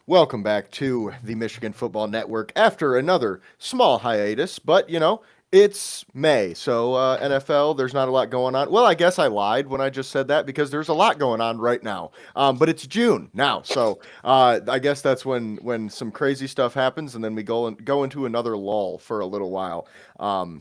Welcome back to the Michigan Football Network after another small hiatus, but it's May, so NFL, there's not a lot going on. Well, I guess I lied when I just said that because there's a lot going on right now. But it's June now, so I guess that's when some crazy stuff happens, and then we go into another lull for a little while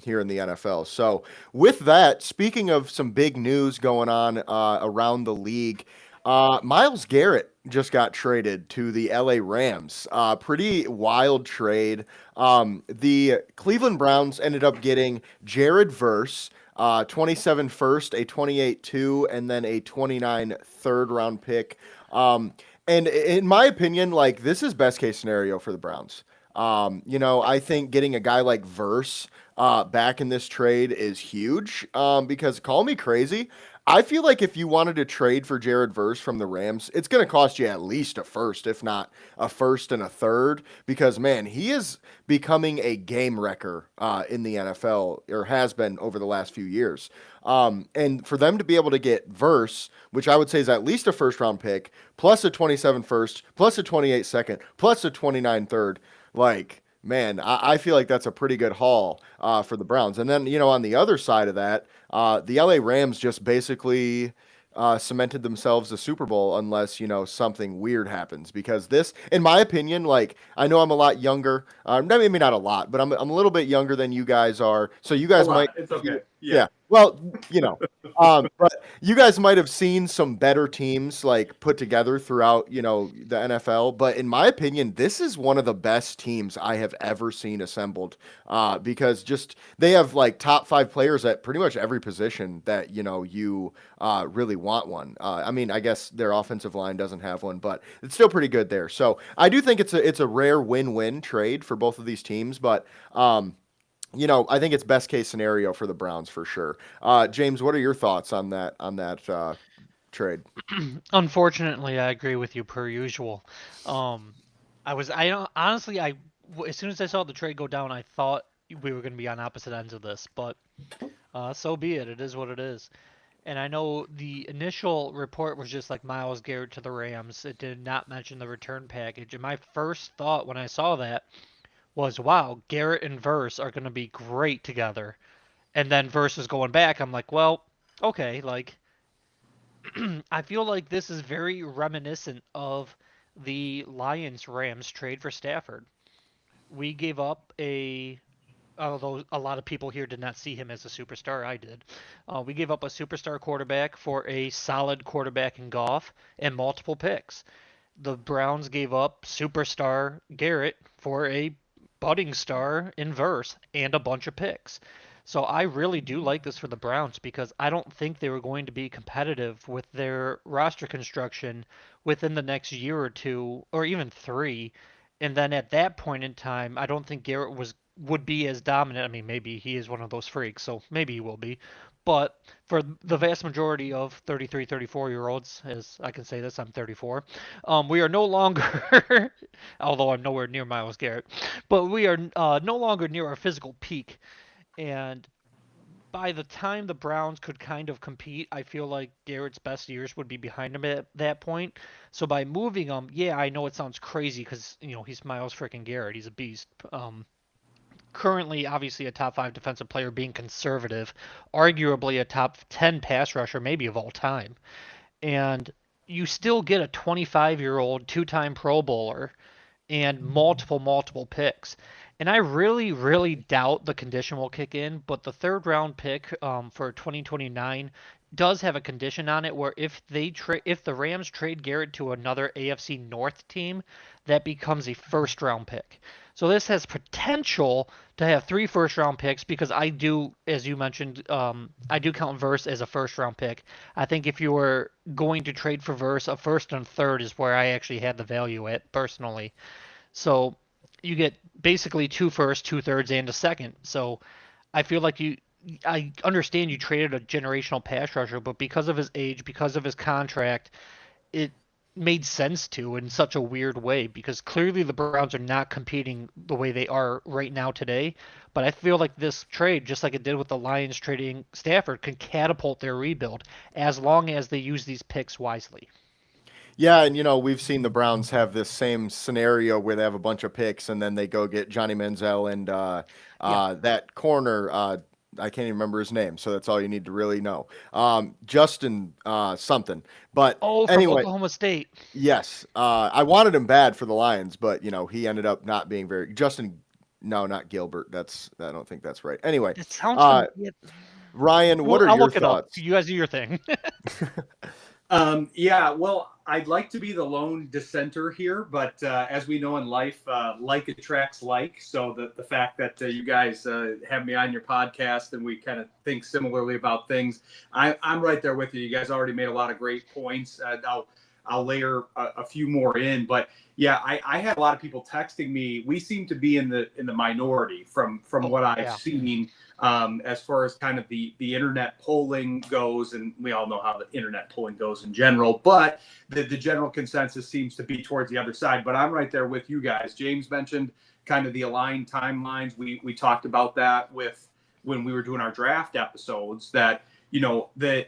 here in the NFL. So with that, speaking of some big news going on around the league. Miles Garrett just got traded to the LA Rams. Pretty wild trade. The Cleveland Browns ended up getting Jared Verse, 27 first, a 28 2, and then a 29 third round pick. And in my opinion, like this is best case scenario for the Browns. I think getting a guy like Verse back in this trade is huge because call me crazy. I feel like if you wanted to trade for Jared Verse from the Rams, it's going to cost you at least a first, if not a first and a third, because man, he is becoming a game wrecker in the NFL, or has been over the last few years. And for them to be able to get Verse, which I would say is at least a first round pick, plus a 27 first, plus a 28 second, plus a 29 third, like man, I feel like that's a pretty good haul for the Browns. And then, on the other side of that, the LA Rams just basically cemented themselves a Super Bowl unless, something weird happens. Because this, in my opinion, like, I know I'm a lot younger. Maybe not a lot, but I'm a little bit younger than you guys are. So you A guys might. lot. It's okay. Yeah. Yeah. Well, but you guys might have seen some better teams like put together throughout, the NFL. But in my opinion, this is one of the best teams I have ever seen assembled. Because just they have like top five players at pretty much every position that you really want one. I mean, I guess their offensive line doesn't have one, but it's still pretty good there. So I do think it's a rare win-win trade for both of these teams, but. I think it's best case scenario for the Browns for sure. James, what are your thoughts on that trade? Unfortunately, I agree with you per usual. Um, I don't, honestly, as soon as I saw the trade go down, I thought we were going to be on opposite ends of this, but so be it. It is what it is. And I know the initial report was just like Miles Garrett to the Rams. It did not mention the return package. And my first thought when I saw that was, wow, Garrett and Verse are going to be great together. And then Verse is going back. I'm like, well, okay, like I feel like this is very reminiscent of the Lions Rams trade for Stafford. We gave up although a lot of people here did not see him as a superstar, I did. We gave up a superstar quarterback for a solid quarterback in Goff and multiple picks. The Browns gave up superstar Garrett for a budding star in Verse and a bunch of picks. So I really do like this for the Browns because I don't think they were going to be competitive with their roster construction within the next year or two or even three. And then at that point in time, I don't think Garrett would be as dominant. I mean, maybe he is one of those freaks, so maybe he will be. But for the vast majority of 33, 34-year-olds, as I can say this, I'm 34, we are no longer, although I'm nowhere near Miles Garrett, but we are no longer near our physical peak. And by the time the Browns could kind of compete, I feel like Garrett's best years would be behind him at that point. So by moving him, yeah, I know it sounds crazy because he's Miles freaking Garrett. He's a beast. Currently, obviously a top five defensive player, being conservative, arguably a top 10 pass rusher, maybe of all time. And you still get a 25-year-old two-time Pro Bowler and multiple picks. And I really, really doubt the condition will kick in, but the third round pick for 2029 does have a condition on it where if the Rams trade Garrett to another AFC North team, that becomes a first round pick. So this has potential to have three first round picks because I do, as you mentioned, I do count Verse as a first round pick. I think if you were going to trade for Verse, a first and third is where I actually had the value at personally. So you get basically two firsts, two thirds, and a second. So I feel like I understand you traded a generational pass rusher, but because of his age, because of his contract, it made sense to in such a weird way because clearly the Browns are not competing the way they are right now today. But I feel like this trade, just like it did with the Lions trading Stafford, can catapult their rebuild as long as they use these picks wisely. Yeah, and we've seen the Browns have this same scenario where they have a bunch of picks and then they go get Johnny Manziel and Yeah. that corner. I can't even remember his name, so that's all you need to really know. Justin something. But Oh, from anyway, Oklahoma State. yes, I wanted him bad for the Lions, but he ended up not being very Justin. No, not Gilbert. I don't think that's right. Anyway, It sounds uh, familiar. Ryan, what are I'll your look it up. thoughts? You guys do your thing. Yeah, well, I'd like to be the lone dissenter here, but as we know in life, like attracts like. So the fact that you guys have me on your podcast and we kind of think similarly about things, I'm right there with you. You guys already made a lot of great points. I'll layer a few more in, but yeah, I had a lot of people texting me. We seem to be in the minority from Oh, what I've yeah. seen as far as kind of the internet polling goes, and we all know how the internet polling goes in general, but the general consensus seems to be towards the other side. But I'm right there with you guys. James mentioned kind of the aligned timelines. We talked about that with when we were doing our draft episodes, that that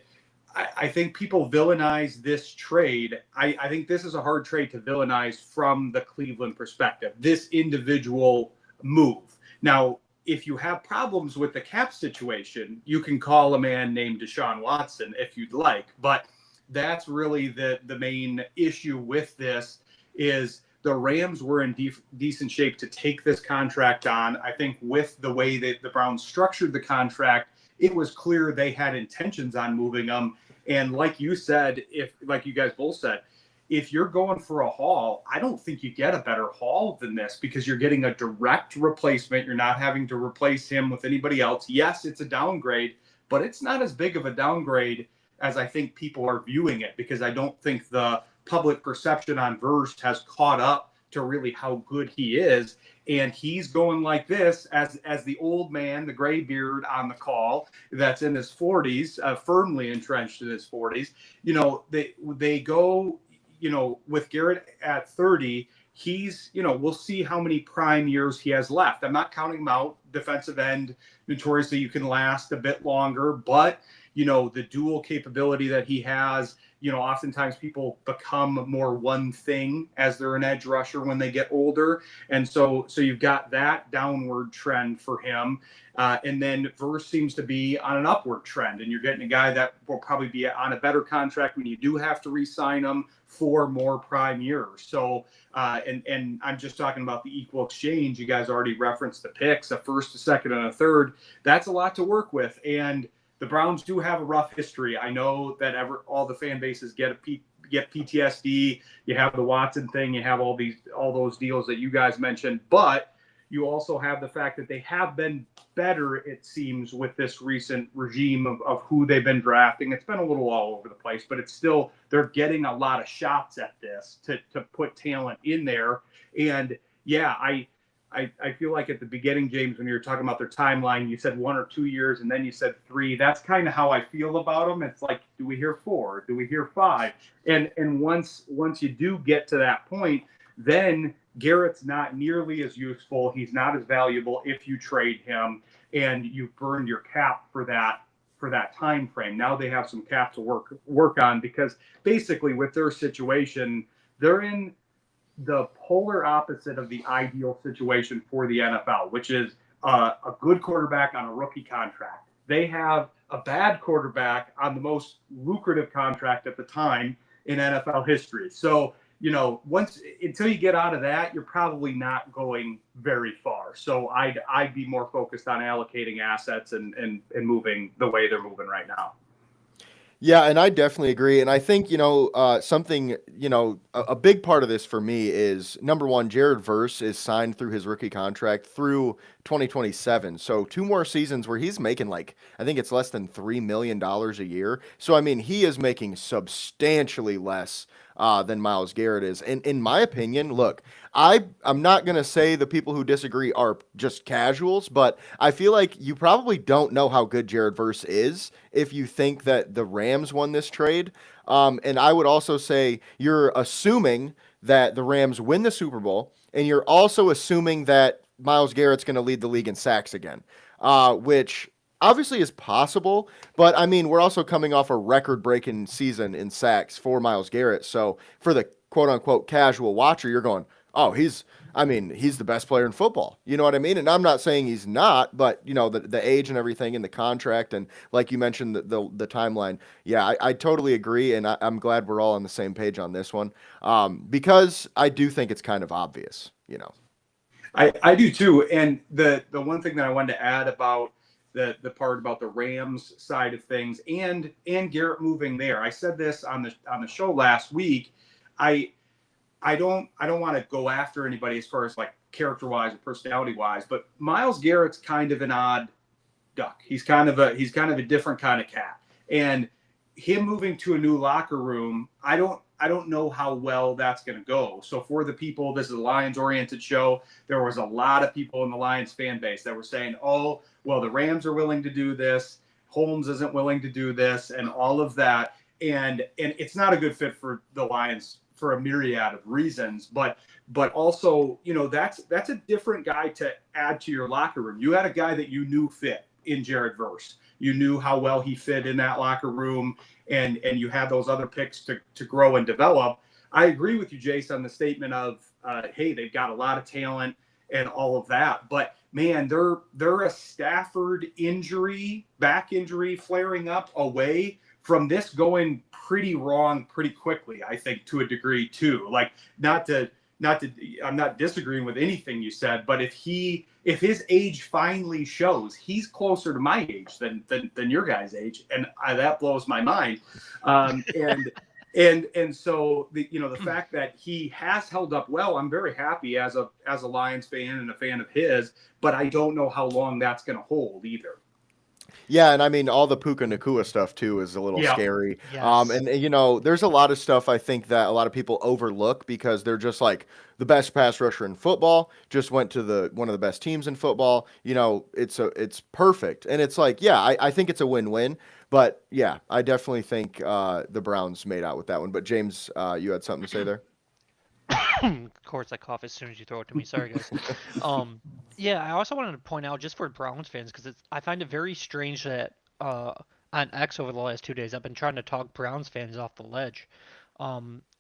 I think people villainize this trade. I think this is a hard trade to villainize from the Cleveland perspective, this individual move. Now, if you have problems with the cap situation, you can call a man named Deshaun Watson if you'd like. But that's really the main issue with this is the Rams were in decent shape to take this contract on. I think with the way that the Browns structured the contract, it was clear they had intentions on moving them. And like you said, like you guys both said, if you're going for a haul, I don't think you get a better haul than this because you're getting a direct replacement. You're not having to replace him with anybody else. Yes, it's a downgrade, but it's not as big of a downgrade as I think people are viewing it, because I don't think the public perception on Verst has caught up to really how good he is. And he's going like this as the old man, the gray beard on the call that's in his 40s, firmly entrenched in his 40s. They go, with Garrett at 30, he's, we'll see how many prime years he has left. I'm not counting him out. Defensive end, notoriously, you can last a bit longer, but the dual capability that he has, oftentimes people become more one thing as they're an edge rusher when they get older. And so you've got that downward trend for him. And then Verse seems to be on an upward trend, and you're getting a guy that will probably be on a better contract when you do have to re-sign him for more prime years. So, and I'm just talking about the equal exchange. You guys already referenced the picks, a first, a second, and a third. That's a lot to work with. And the Browns do have a rough history. I know that all the fan bases get PTSD. You have the Watson thing. You have all those deals that you guys mentioned, but you also have the fact that they have been better, it seems, with this recent regime of who they've been drafting. It's been a little all over the place, but it's still, they're getting a lot of shots at this to put talent in there. And yeah, I feel like at the beginning, James, when you were talking about their timeline, you said 1 or 2 years, and then you said 3. That's kind of how I feel about them. It's like, do we hear 4? Do we hear 5? And once you do get to that point, then Garrett's not nearly as useful. He's not as valuable if you trade him, and you've burned your cap for that time frame. Now they have some cap to work on, because basically with their situation, they're in the polar opposite of the ideal situation for the NFL, which is a good quarterback on a rookie contract. They have a bad quarterback on the most lucrative contract at the time in NFL history. So, until you get out of that, you're probably not going very far. So I'd be more focused on allocating assets and moving the way they're moving right now. Yeah, and I definitely agree. And I think, something, a big part of this for me is, number one, Jared Verse is signed through his rookie contract through 2027. So 2 more seasons where he's making I think it's less than $3 million a year. So, I mean, he is making substantially less than Myles Garrett is. And in my opinion, look, I'm not going to say the people who disagree are just casuals, but I feel like you probably don't know how good Jared Verse is if you think that the Rams won this trade. And I would also say you're assuming that the Rams win the Super Bowl, and you're also assuming that Myles Garrett's going to lead the league in sacks again, which obviously is possible, but I mean, we're also coming off a record-breaking season in sacks for Myles Garrett. So for the quote-unquote casual watcher, you're going, "Oh, he's the best player in football." You know what I mean? And I'm not saying he's not, but you know, the age and everything and the contract and like you mentioned the timeline. Yeah, I totally agree, and I'm glad we're all on the same page on this one. Because I do think it's kind of obvious, you know. I do too. And the one thing that I wanted to add about the part about the Rams side of things and Garrett moving there. I said this on the show last week. I don't want to go after anybody as far as like character wise or personality wise, but Myles Garrett's kind of an odd duck. He's kind of a different kind of cat. And him moving to a new locker room, I don't know how well that's going to go. So for the people, this is a Lions oriented show. There was a lot of people in the Lions fan base that were saying, "Oh, well, the Rams are willing to do this. Holmes isn't willing to do this," and all of that. And it's not a good fit for the Lions for a myriad of reasons, but also, you know, that's a different guy to add to your locker room. You had a guy that you knew fit in Jared Verse. You knew how well he fit in that locker room, and you had those other picks to grow and develop. I agree with you, Jace, on the statement of, hey, they've got a lot of talent and all of that. But man, they're a Stafford injury, back injury flaring up away from this going pretty wrong pretty quickly, I think, to a degree too. Like, I'm not disagreeing with anything you said, but if his age finally shows, he's closer to my age than your guys' age, and that blows my mind. And so the fact that he has held up well, I'm very happy as a Lions fan and a fan of his, but I don't know how long that's going to hold either. Yeah, and I mean all the Puka Nakua stuff too is a little scary. Yes. And you know, there's a lot of stuff I think that a lot of people overlook because they're just like the best pass rusher in football, just went to one of the best teams in football. You know, it's perfect. And it's like, yeah, I think it's a win-win. But yeah, I definitely think the Browns made out with that one. But James, you had something to say there? Of course, I cough as soon as you throw it to me. Sorry, guys. Yeah, I also wanted to point out, just for Browns fans, because I find it very strange that on X over the last 2 days, I've been trying to talk Browns fans off the ledge.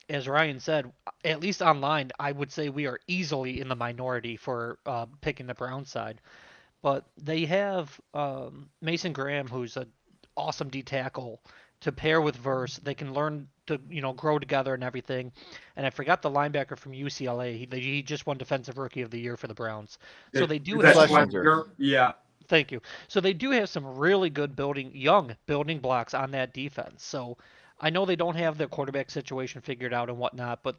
As Ryan said, at least online, I would say we are easily in the minority for picking the Browns side. But they have Mason Graham, who's an awesome D tackle, to pair with Verse. They can learn to grow together and everything. And I forgot the linebacker from UCLA. He just won Defensive Rookie of the Year for the Browns. So they do have yeah. Thank you. So they do have some really good young building blocks on that defense. So I know they don't have their quarterback situation figured out and whatnot, but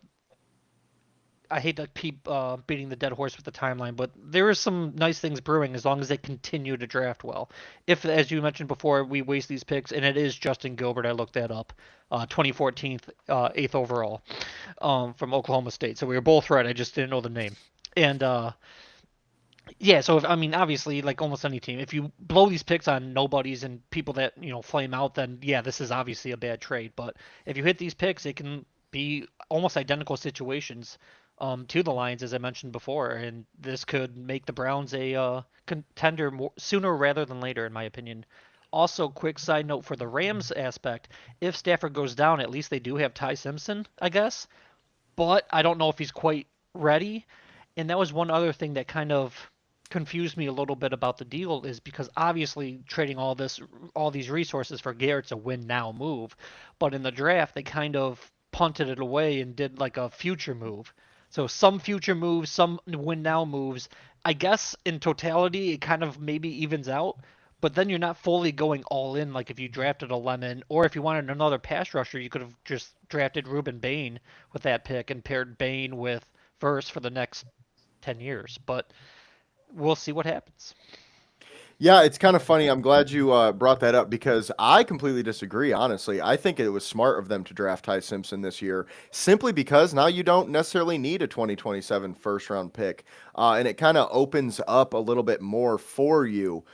I hate to keep beating the dead horse with the timeline, but there is some nice things brewing as long as they continue to draft well. If, as you mentioned before, we waste these picks, and it is Justin Gilbert, I looked that up, 2014, 8th overall, from Oklahoma State. So we were both right. I just didn't know the name. And yeah, so obviously, like almost any team, if you blow these picks on nobodies and people that flame out, then yeah, this is obviously a bad trade. But if you hit these picks, it can be almost identical situations to the Lions, as I mentioned before, and this could make the Browns a contender sooner rather than later, in my opinion. Also, quick side note for the Rams aspect: if Stafford goes down, at least they do have Ty Simpson, I guess. But I don't know if he's quite ready. And that was one other thing that kind of confused me a little bit about the deal, is because obviously trading all these resources for Garrett's a win now move, but in the draft they kind of punted it away and did like a future move. So some future moves, some win now moves. I guess in totality it kind of maybe evens out, but then you're not fully going all in like if you drafted a Lemon, or if you wanted another pass rusher, you could have just drafted Ruben Bain with that pick and paired Bain with Verse for the next 10 years. But we'll see what happens. Yeah, it's kind of funny. I'm glad you brought that up because I completely disagree, honestly. I think it was smart of them to draft Ty Simpson this year simply because now you don't necessarily need a 2027 first round pick. And it kind of opens up a little bit more for you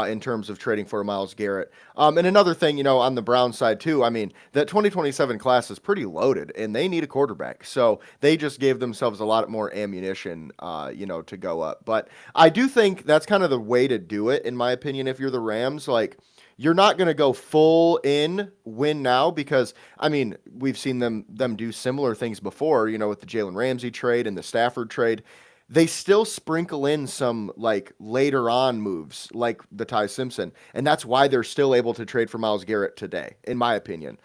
in terms of trading for Myles Garrett. And another thing, on the Brown side too, I mean, that 2027 class is pretty loaded and they need a quarterback. So they just gave themselves a lot more ammunition, to go up. But I do think that's kind of the way to do it, in my opinion, if you're the Rams. Like, you're not going to go full in win now because, I mean, we've seen them do similar things before, with the Jalen Ramsey trade and the Stafford trade. They still sprinkle in some like later on moves like the Ty Simpson. And that's why they're still able to trade for Myles Garrett today, in my opinion,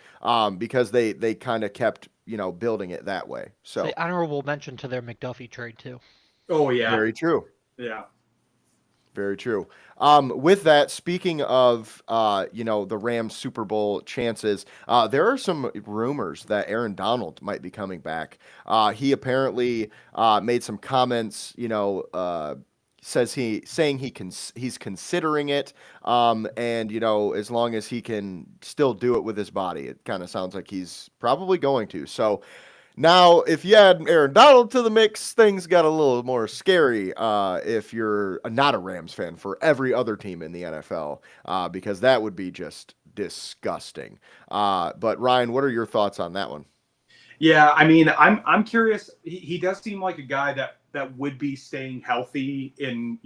because they kind of kept, building it that way. So The honorable mention to their McDuffie trade too. Oh yeah, very true. yeah. Very true. With that, speaking of, the Rams Super Bowl chances, there are some rumors that Aaron Donald might be coming back. He apparently made some comments, he's considering it, and as long as he can still do it with his body, it kind of sounds like he's probably going to. So. Now, if you add Aaron Donald to the mix, things got a little more scary if you're not a Rams fan for every other team in the NFL, because that would be just disgusting. But Ryan, what are your thoughts on that one? Yeah, I mean, I'm curious. He does seem like a guy that would be staying healthy in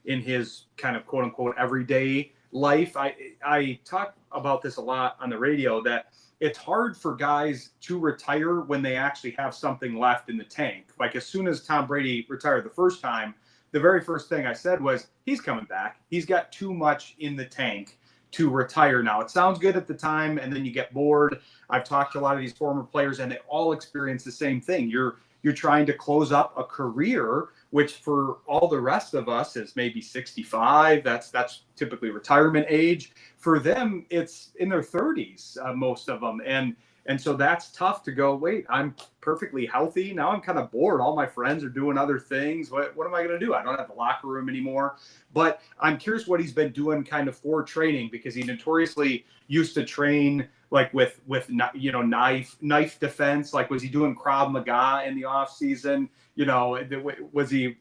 in his kind of quote unquote everyday life. I talk about this a lot on the radio that it's hard for guys to retire when they actually have something left in the tank. Like as soon as Tom Brady retired the first time, the very first thing I said was he's coming back. He's got too much in the tank to retire now. It sounds good at the time, and then you get bored. I've talked to a lot of these former players, and they all experience the same thing. You're trying to close up a career, which for all the rest of us is maybe 65. That's typically retirement age. For them, it's in their 30s, most of them, and so that's tough to go. Wait, I'm perfectly healthy now. I'm kind of bored. All my friends are doing other things. What am I going to do? I don't have the locker room anymore. But I'm curious what he's been doing kind of for training, because he notoriously used to train like with knife defense. Like, was he doing Krav Maga in the off season? Was he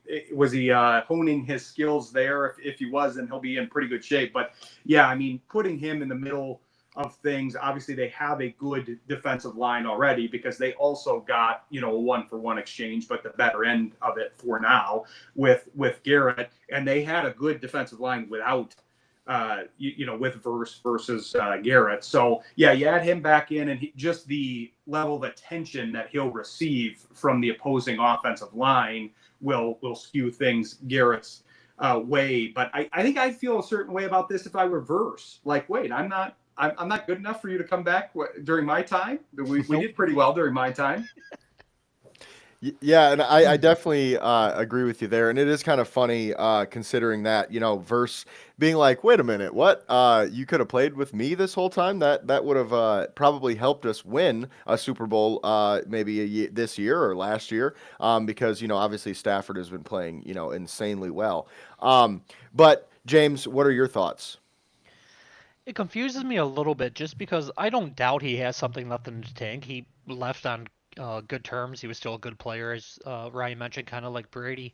honing his skills there? If he was, then he'll be in pretty good shape. But yeah, I mean, putting him in the middle of things, obviously they have a good defensive line already because they also got a 1-for-1 exchange, but the better end of it for now with Garrett, and they had a good defensive line without with versus Garrett. So yeah, you add him back in, and just the level of attention that he'll receive from the opposing offensive line will skew things Garrett's way. But I think I'd feel a certain way about this if I reverse. Like, wait, I'm not good enough for you to come back during my time. We did pretty well during my time. Yeah, and I definitely agree with you there. And it is kind of funny considering that, Verse being like, wait a minute, what? You could have played with me this whole time? That would have probably helped us win a Super Bowl maybe this year or last year because, obviously Stafford has been playing, insanely well. But, James, what are your thoughts? It confuses me a little bit just because I don't doubt he has something left in the tank. He left on good terms. He was still a good player, as Ryan mentioned, kind of like Brady.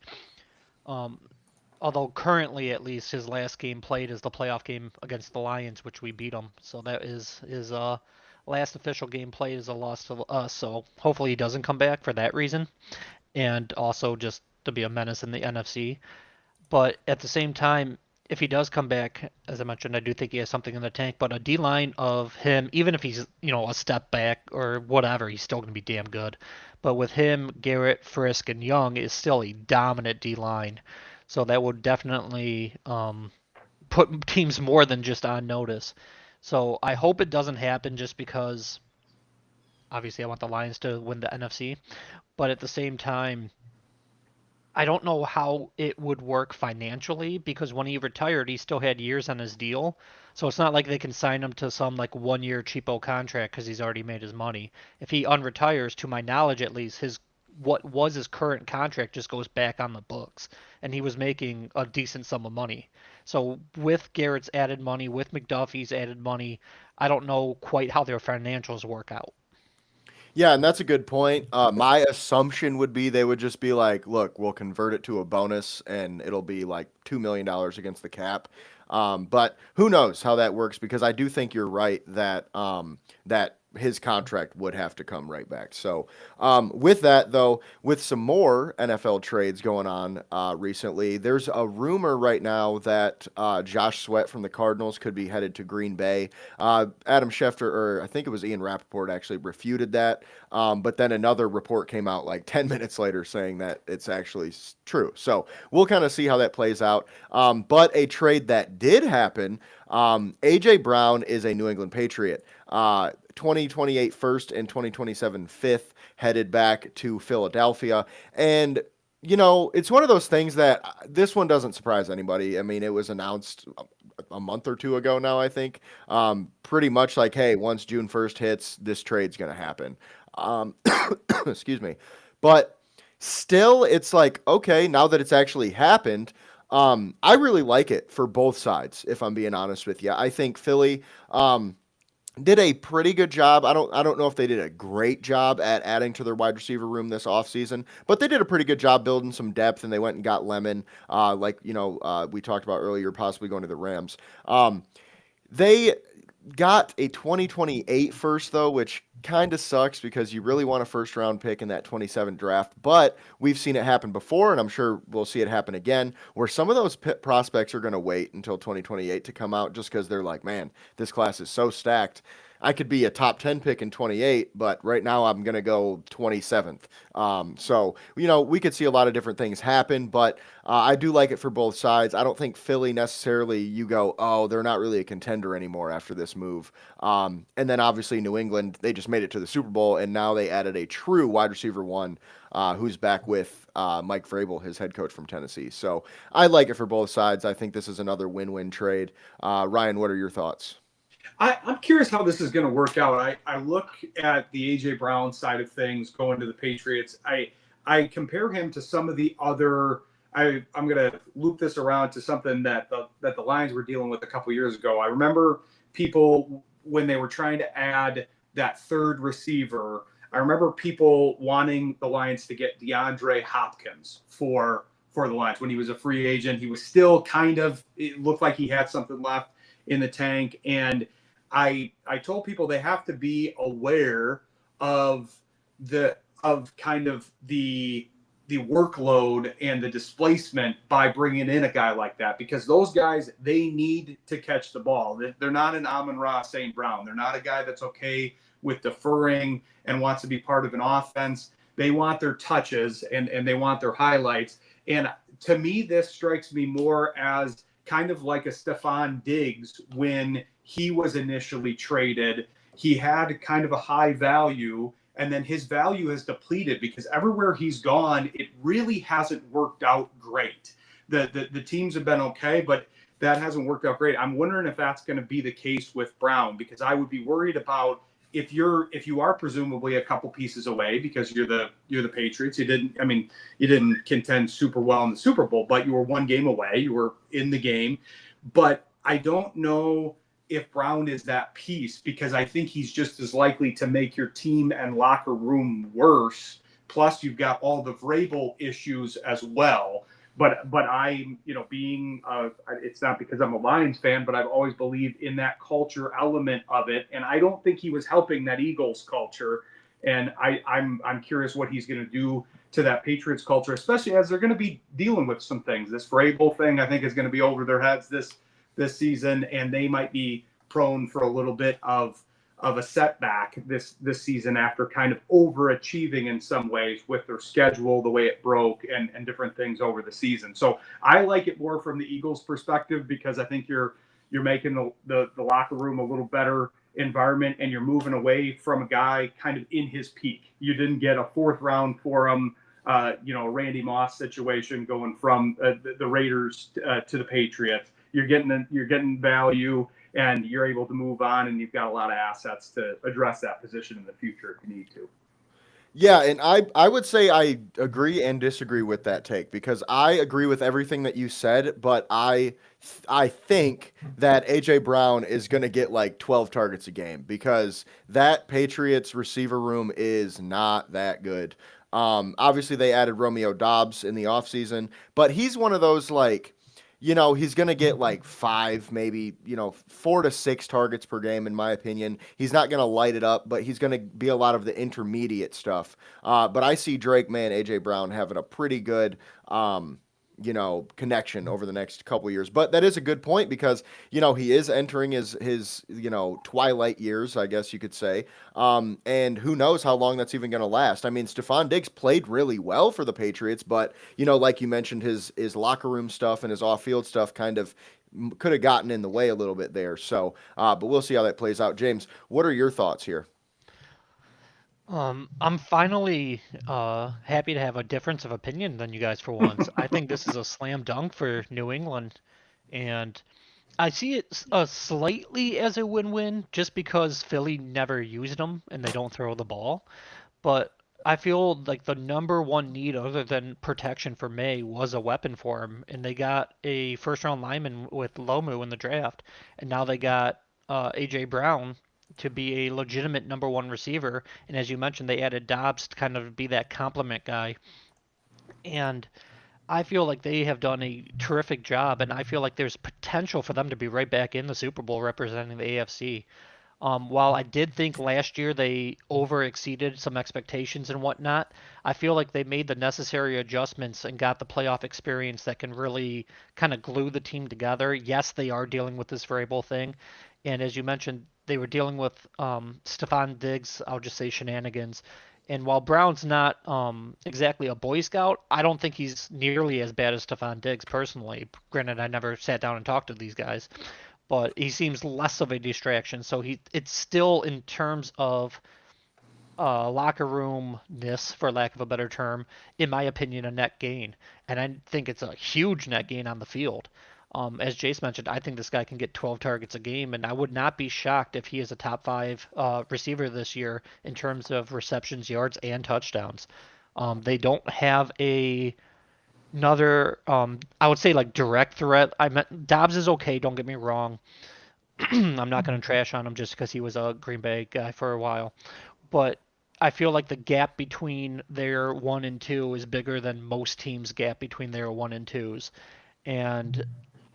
Although currently, at least, his last game played is the playoff game against the Lions, which we beat them. So that is his last official game played is a loss to us. So hopefully he doesn't come back for that reason, and also just to be a menace in the NFC. But at the same time, if he does come back, as I mentioned, I do think he has something in the tank. But a D line of him, even if he's a step back or whatever, he's still going to be damn good. But with him, Garrett, Frisk, and Young is still a dominant D line, so that would definitely put teams more than just on notice. So I hope it doesn't happen, just because obviously I want the Lions to win the NFC, but at the same time, I don't know how it would work financially, because when he retired, he still had years on his deal. So it's not like they can sign him to some like 1-year cheapo contract because he's already made his money. If he unretires, to my knowledge at least, what was his current contract just goes back on the books, and he was making a decent sum of money. So with Garrett's added money, with McDuffie's added money, I don't know quite how their financials work out. Yeah, and that's a good point. My assumption would be they would just be like, look, we'll convert it to a bonus and it'll be like $2 million against the cap. But who knows how that works, because I do think you're right that that his contract would have to come right back. So with that, though, with some more NFL trades going on recently, there's a rumor right now that Josh Sweat from the Cardinals could be headed to Green Bay. Adam Schefter, or I think it was Ian Rappaport, actually refuted that. But then another report came out like 10 minutes later saying that it's actually true. So we'll kind of see how that plays out. But a trade that did happen, A.J. Brown is a New England Patriot. 2028 first and 2027 fifth headed back to Philadelphia. And, you know, it's one of those things that this one doesn't surprise anybody. I mean, it was announced a month or two ago now, I think. Pretty much like, hey, once June 1st hits, this trade's going to happen. Excuse me. But still, it's like, okay, now that it's actually happened, I really like it for both sides, if I'm being honest with you. I think Philly did a pretty good job. I don't know if they did a great job at adding to their wide receiver room this offseason, but they did a pretty good job building some depth, and they went and got Lemon, we talked about earlier, possibly going to the Rams. They got a 2028 first, though, which kind of sucks because you really want a first round pick in that 27 draft. But we've seen it happen before, and I'm sure we'll see it happen again, where some of those prospects are going to wait until 2028 to come out just because they're like, man, this class is so stacked. I could be a top 10 pick in 28, but right now I'm going to go 27th. So, you know, we could see a lot of different things happen, but I do like it for both sides. I don't think Philly necessarily, you go, oh, they're not really a contender anymore after this move. And then obviously New England, they just made it to the Super Bowl, and now they added a true wide receiver one who's back with Mike Vrabel, his head coach from Tennessee. So I like it for both sides. I think this is another win-win trade. Ryan, what are your thoughts? I'm curious how this is going to work out. I look at the A.J. Brown side of things going to the Patriots. I compare him to some of the other. I'm going to loop this around to something that the Lions were dealing with a couple years ago. I remember people when they were trying to add that third receiver. I remember people wanting the Lions to get DeAndre Hopkins for the Lions when he was a free agent. He was still it looked like he had something left in the tank, and I told people they have to be aware of the workload and the displacement by bringing in a guy like that, because those guys, they need to catch the ball. They're not an Amon-Ra St. Brown. They're not a guy that's okay with deferring and wants to be part of an offense. They want their touches and they want their highlights. And to me, this strikes me more as kind of like a Stephon Diggs when he was initially traded. He had kind of a high value, and then his value has depleted because everywhere he's gone, it really hasn't worked out great. The teams have been okay, but that hasn't worked out great. I'm wondering if that's going to be the case with Brown, because I would be worried about if you are presumably a couple pieces away because you're the Patriots. You didn't contend super well in the Super Bowl, but you were one game away. You were in the game. But I don't know if Brown is that piece, because I think he's just as likely to make your team and locker room worse. Plus, you've got all the Vrabel issues as well. But I'm, it's not because I'm a Lions fan, but I've always believed in that culture element of it. And I don't think he was helping that Eagles culture. And I'm curious what he's going to do to that Patriots culture, especially as they're going to be dealing with some things. This Vrabel thing, I think, is going to be over their heads this season, and they might be prone for a little bit of a setback this season after kind of overachieving in some ways with their schedule, the way it broke, and different things over the season. So I like it more from the Eagles' perspective, because I think you're making the locker room a little better environment, and you're moving away from a guy kind of in his peak. You didn't get a fourth round for him, Randy Moss situation going from the Raiders to the Patriots. You're getting value, and you're able to move on, and you've got a lot of assets to address that position in the future if you need to. Yeah, and I would say I agree and disagree with that take, because I agree with everything that you said, but I think that A.J. Brown is going to get like 12 targets a game, because that Patriots receiver room is not that good. Obviously, they added Romeo Doubs in the offseason, but he's one of those, like, he's going to get like 5, maybe, 4 to 6 targets per game, in my opinion. He's not going to light it up, but he's going to be a lot of the intermediate stuff. But I see Drake May and A.J. Brown having a pretty good, connection over the next couple years. But that is a good point because, he is entering his twilight years, I guess you could say. And who knows how long that's even going to last. I mean, Stephon Diggs played really well for the Patriots, but, like you mentioned, his locker room stuff and his off-field stuff kind of could have gotten in the way a little bit there. So, but we'll see how that plays out. James, what are your thoughts here? I'm finally happy to have a difference of opinion than you guys for once. I think this is a slam dunk for New England, and I see it slightly as a win-win just because Philly never used them and they don't throw the ball. But I feel like the number one need other than protection for May was a weapon for him, and they got a first-round lineman with Lomu in the draft, and now they got AJ Brown to be a legitimate number one receiver. And as you mentioned, they added Dobbs to kind of be that complement guy. And I feel like they have done a terrific job, and I feel like there's potential for them to be right back in the Super Bowl representing the AFC. While I did think last year they over exceeded some expectations and whatnot, I feel like they made the necessary adjustments and got the playoff experience that can really kind of glue the team together. Yes, they are dealing with this variable thing. And as you mentioned, they were dealing with Stephon Diggs, I'll just say shenanigans. And while Brown's not exactly a Boy Scout, I don't think he's nearly as bad as Stephon Diggs personally. Granted, I never sat down and talked to these guys, but he seems less of a distraction. So it's still in terms of locker roomness, for lack of a better term, in my opinion, a net gain. And I think it's a huge net gain on the field. As Jace mentioned, I think this guy can get 12 targets a game, and I would not be shocked if he is a top 5 receiver this year in terms of receptions, yards, and touchdowns. They don't have another, I would say, like direct threat. Dobbs is okay, don't get me wrong. I'm not going to trash on him just because he was a Green Bay guy for a while. But I feel like the gap between their 1 and 2 is bigger than most teams' gap between their 1 and 2s. And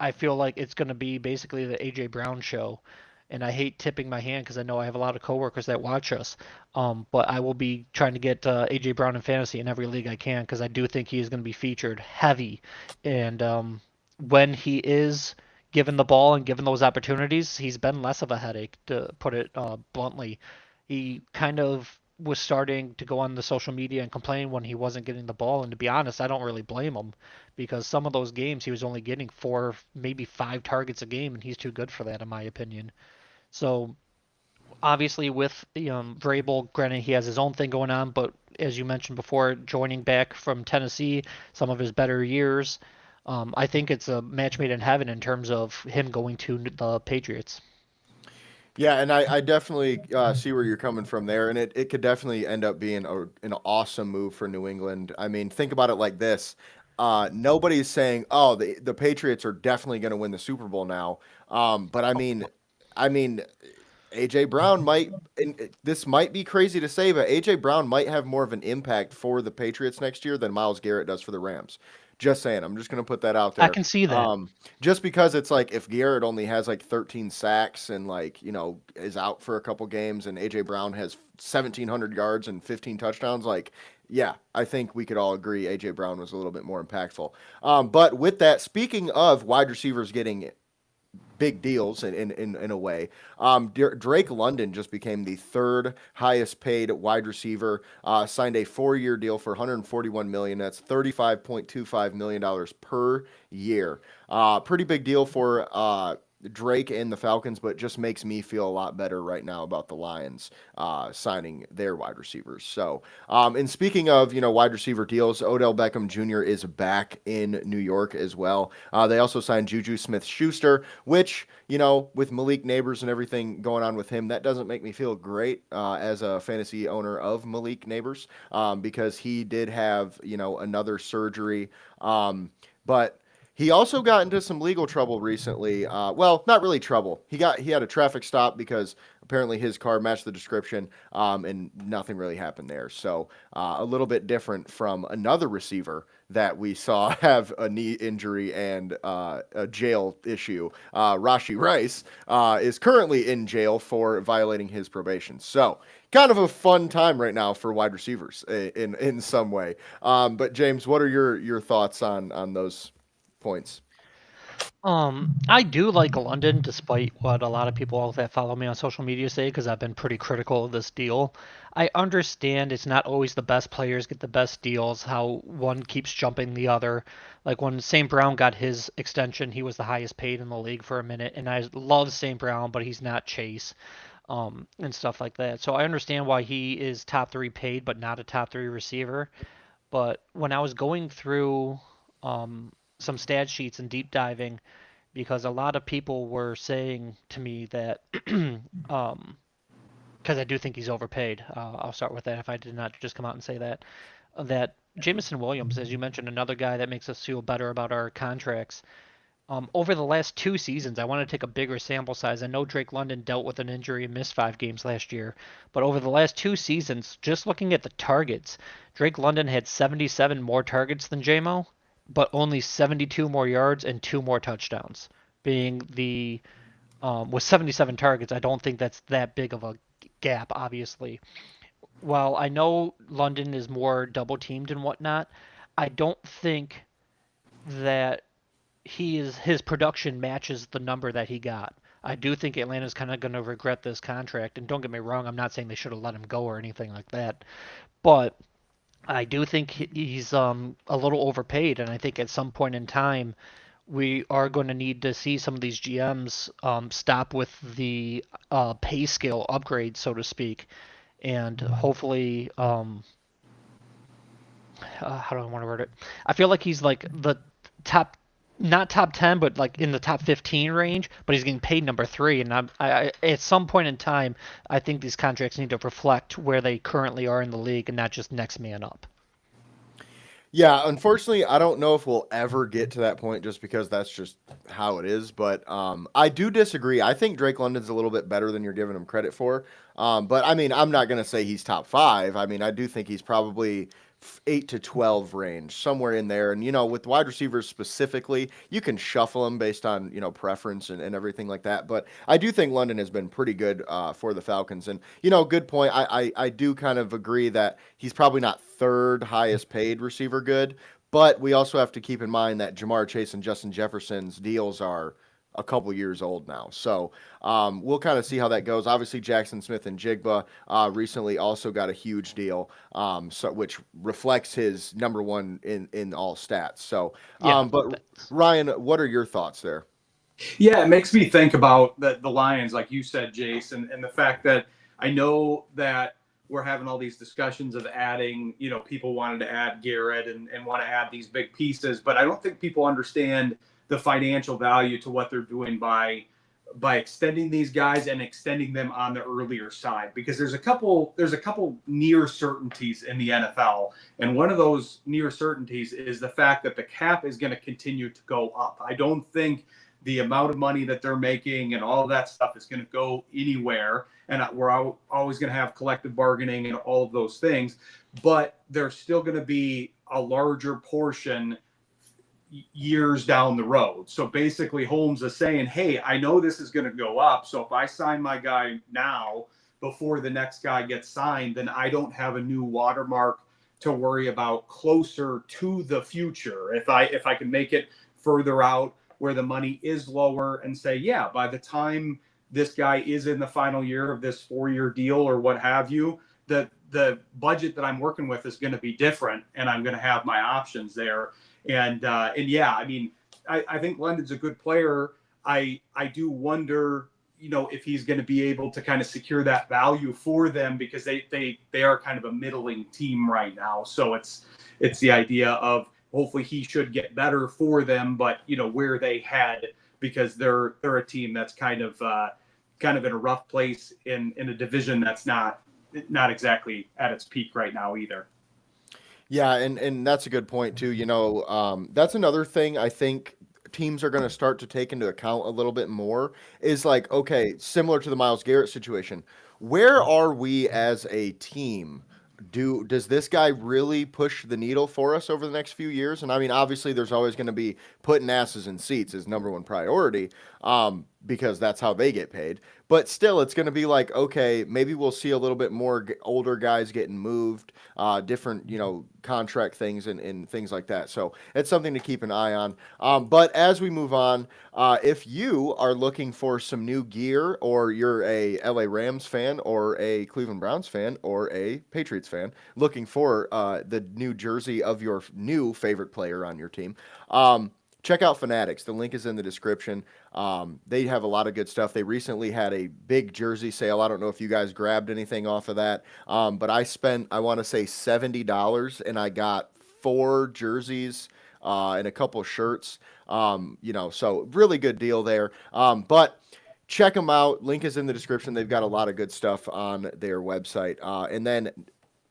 I feel like it's going to be basically the A.J. Brown show. And I hate tipping my hand because I know I have a lot of coworkers that watch us. But I will be trying to get A.J. Brown in fantasy in every league I can because I do think he is going to be featured heavy. And when he is given the ball and given those opportunities, he's been less of a headache, to put it bluntly. He kind of was starting to go on the social media and complain when he wasn't getting the ball. And to be honest, I don't really blame him because some of those games he was only getting 4, maybe 5 targets a game, and he's too good for that, in my opinion. So obviously with Vrabel, granted he has his own thing going on, but as you mentioned before, joining back from Tennessee, some of his better years, I think it's a match made in heaven in terms of him going to the Patriots. Yeah, and I definitely see where you're coming from there, and it could definitely end up being an awesome move for New England. I mean, think about it like this. Nobody's saying, oh, the Patriots are definitely going to win the Super Bowl now. But I mean, AJ Brown might, and this might be crazy to say, but AJ Brown might have more of an impact for the Patriots next year than Myles Garrett does for the Rams. Just saying. I'm just going to put that out there. I can see that. Just because it's like if Garrett only has like 13 sacks and like, is out for a couple games and AJ Brown has 1,700 yards and 15 touchdowns, like, yeah, I think we could all agree AJ Brown was a little bit more impactful. But with that, speaking of wide receivers getting big deals in a way. Drake London just became the 3rd highest paid wide receiver, signed a 4-year deal for $141 million. That's $35.25 million per year. Pretty big deal for Drake and the Falcons, but just makes me feel a lot better right now about the Lions signing their wide receivers. So, and speaking of, wide receiver deals, Odell Beckham Jr. is back in New York as well. They also signed Juju Smith-Schuster, which, with Malik Neighbors and everything going on with him, that doesn't make me feel great as a fantasy owner of Malik Neighbors because he did have, another surgery. But he also got into some legal trouble recently. Well, not really trouble. He had a traffic stop because apparently his car matched the description, and nothing really happened there. So a little bit different from another receiver that we saw have a knee injury and a jail issue. Rashee Rice is currently in jail for violating his probation. So kind of a fun time right now for wide receivers in some way. But James, what are your thoughts on those points? I do like London, despite what a lot of people that follow me on social media say, because I've been pretty critical of this deal. I understand it's not always the best players get the best deals, how one keeps jumping the other. Like when St. Brown got his extension, he was the highest paid in the league for a minute, and I love St. Brown, but he's not Chase, and stuff like that. So I understand why he is top three paid, but not a top three receiver. But when I was going through some stat sheets and deep diving, because a lot of people were saying to me that, because I do think he's overpaid. I'll start with that if I did not just come out and say that. That Jameson Williams, as you mentioned, another guy that makes us feel better about our contracts. Over the last 2 seasons, I want to take a bigger sample size. I know Drake London dealt with an injury and missed 5 games last year, but over the last 2 seasons, just looking at the targets, Drake London had 77 more targets than JMO, but only 72 more yards and 2 more touchdowns. Being the with 77 targets, I don't think that's that big of a gap, obviously. While I know London is more double teamed and whatnot, I don't think that his production matches the number that he got. I do think Atlanta's kind of going to regret this contract. And don't get me wrong, I'm not saying they should have let him go or anything like that. But I do think he's a little overpaid. And I think at some point in time, we are going to need to see some of these GMs stop with the pay scale upgrade, so to speak. And hopefully, how do I want to word it? I feel like he's like the top, not top 10, but like in the top 15 range, but he's getting paid number three. And I at some point in time, I think these contracts need to reflect where they currently are in the league and not just next man up. Yeah, unfortunately, I don't know if we'll ever get to that point just because that's just how it is. But I do disagree. I think Drake London's a little bit better than you're giving him credit for. But I mean, I'm not going to say he's top five. I mean, I do think he's probably 8 to 12 range, somewhere in there. And, with wide receivers specifically, you can shuffle them based on, preference and everything like that. But I do think London has been pretty good for the Falcons. And, good point. I do kind of agree that he's probably not third highest paid receiver good. But we also have to keep in mind that Jamar Chase and Justin Jefferson's deals are a couple years old now. So we'll kind of see how that goes. Obviously, Jackson Smith and Jigba recently also got a huge deal, which reflects his number one in all stats. So, but Ryan, what are your thoughts there? Yeah, it makes me think about the Lions, like you said, Jason, and the fact that I know that we're having all these discussions of adding, people wanted to add Garrett and want to add these big pieces, but I don't think people understand the financial value to what they're doing by extending these guys and extending them on the earlier side, because there's a couple near certainties in the NFL, and one of those near certainties is the fact that the cap is going to continue to go up. I don't think the amount of money that they're making and all of that stuff is going to go anywhere, and we're always going to have collective bargaining and all of those things, but there's still going to be a larger portion years down the road. So basically Holmes is saying, hey, I know this is going to go up. So if I sign my guy now before the next guy gets signed, then I don't have a new watermark to worry about closer to the future. If I can make it further out where the money is lower and say, yeah, by the time this guy is in the final year of this 4-year deal or what have you, the budget that I'm working with is going to be different, and I'm going to have my options there. And yeah, I mean, I think London's a good player. I do wonder, if he's going to be able to kind of secure that value for them, because they are kind of a middling team right now. So it's the idea of hopefully he should get better for them, but where they head, because they're a team that's kind of in a rough place in a division that's not exactly at its peak right now either. Yeah, and that's a good point too. That's another thing I think teams are going to start to take into account a little bit more is like, okay, similar to the Myles Garrett situation, where are we as a team? Does this guy really push the needle for us over the next few years? And I mean, obviously, there's always going to be putting asses in seats is number one priority, because that's how they get paid. But still, it's going to be like, okay, maybe we'll see a little bit more older guys getting moved, different, contract things and things like that. So it's something to keep an eye on. But as we move on, if you are looking for some new gear, or you're a LA Rams fan or a Cleveland Browns fan or a Patriots fan looking for the new jersey of your new favorite player on your team, check out Fanatics. The link is in the description. They have a lot of good stuff. They recently had a big jersey sale. I don't know if you guys grabbed anything off of that, but I spent, I want to say $70, and I got 4 jerseys and a couple shirts. So really good deal there. But check them out. Link is in the description. They've got a lot of good stuff on their website. And then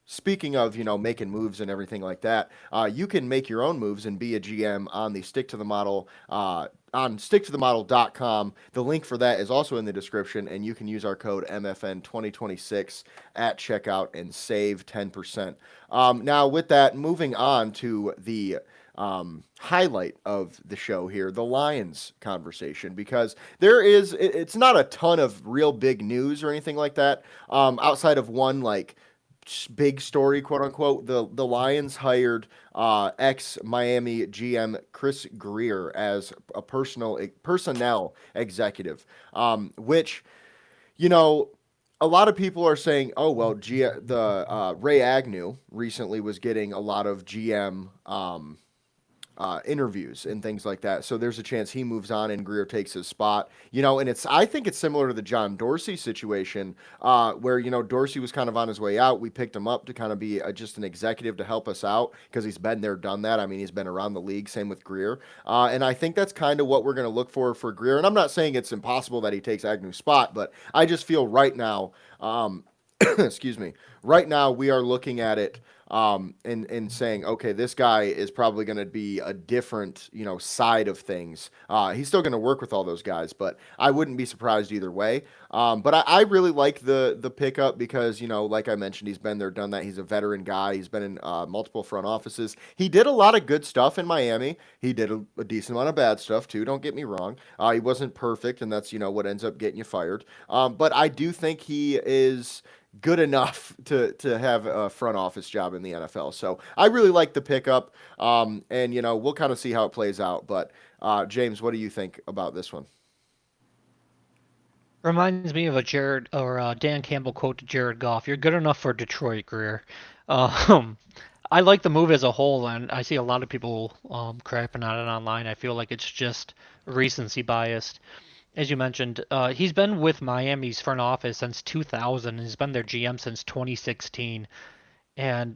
speaking of, making moves and everything like that, you can make your own moves and be a GM on the Stick to the Model, on sticktothemodel.com. The link for that is also in the description, and you can use our code MFN2026 at checkout and save 10%. Now, with that, moving on to the highlight of the show here, the Lions conversation, because it's not a ton of real big news or anything like that, outside of one, like, big story, quote unquote. The Lions hired ex-Miami GM Chris Grier as a personnel executive, which, a lot of people are saying, oh, well, Ray Agnew recently was getting a lot of GM interviews and things like that. So there's a chance he moves on and Grier takes his spot. And I think it's similar to the John Dorsey situation, where, Dorsey was kind of on his way out. We picked him up to kind of be just an executive to help us out because he's been there, done that. I mean, he's been around the league. Same with Grier. And I think that's kind of what we're going to look for Grier. And I'm not saying it's impossible that he takes Agnew's spot, but I just feel right now, excuse me, right now we are looking at it and saying, okay, this guy is probably going to be a different, side of things. He's still going to work with all those guys, but I wouldn't be surprised either way. But I really like the pickup because, like I mentioned, he's been there, done that. He's a veteran guy. He's been in multiple front offices. He did a lot of good stuff in Miami. He did a decent amount of bad stuff too. Don't get me wrong. He wasn't perfect, and that's, what ends up getting you fired. But I do think he is good enough to have a front office job in the NFL. So I really like the pickup, and we'll kind of see how it plays out. But James, what do you think about this one? Reminds me of a Dan Campbell quote to Jared Goff. You're good enough for Detroit, Greer. I like the move as a whole, and I see a lot of people crapping on it online. I feel like it's just recency biased. As you mentioned, he's been with Miami's front office since 2000, and he's been their GM since 2016. And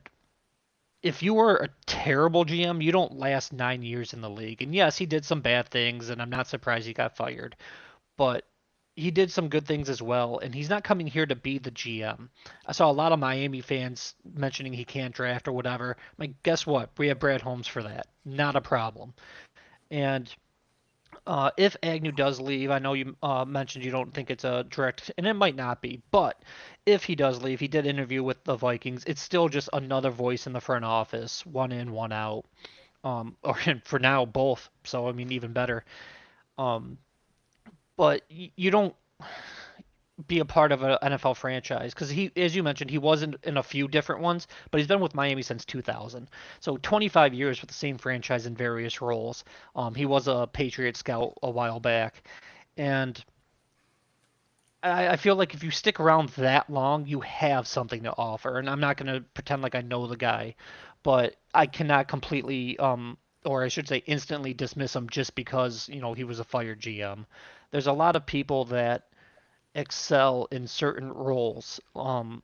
if you were a terrible GM, you don't last 9 years in the league. And yes, he did some bad things, and I'm not surprised he got fired. But he did some good things as well, and he's not coming here to be the GM. I saw a lot of Miami fans mentioning he can't draft or whatever. Guess what? We have Brad Holmes for that. Not a problem. And if Agnew does leave, I know you mentioned you don't think it's a direct, and it might not be, but if he does leave, he did interview with the Vikings. It's still just another voice in the front office, one in, one out, or for now both. So I mean, even better. But you don't be a part of an NFL franchise because he, as you mentioned, he wasn't in a few different ones, but he's been with Miami since 2000. So 25 years with the same franchise in various roles. He was a Patriot scout a while back, and I feel like if you stick around that long, you have something to offer. And I'm not going to pretend like I know the guy, but I cannot completely, or I should say instantly dismiss him just because, he was a fired GM. There's a lot of people that excel in certain roles.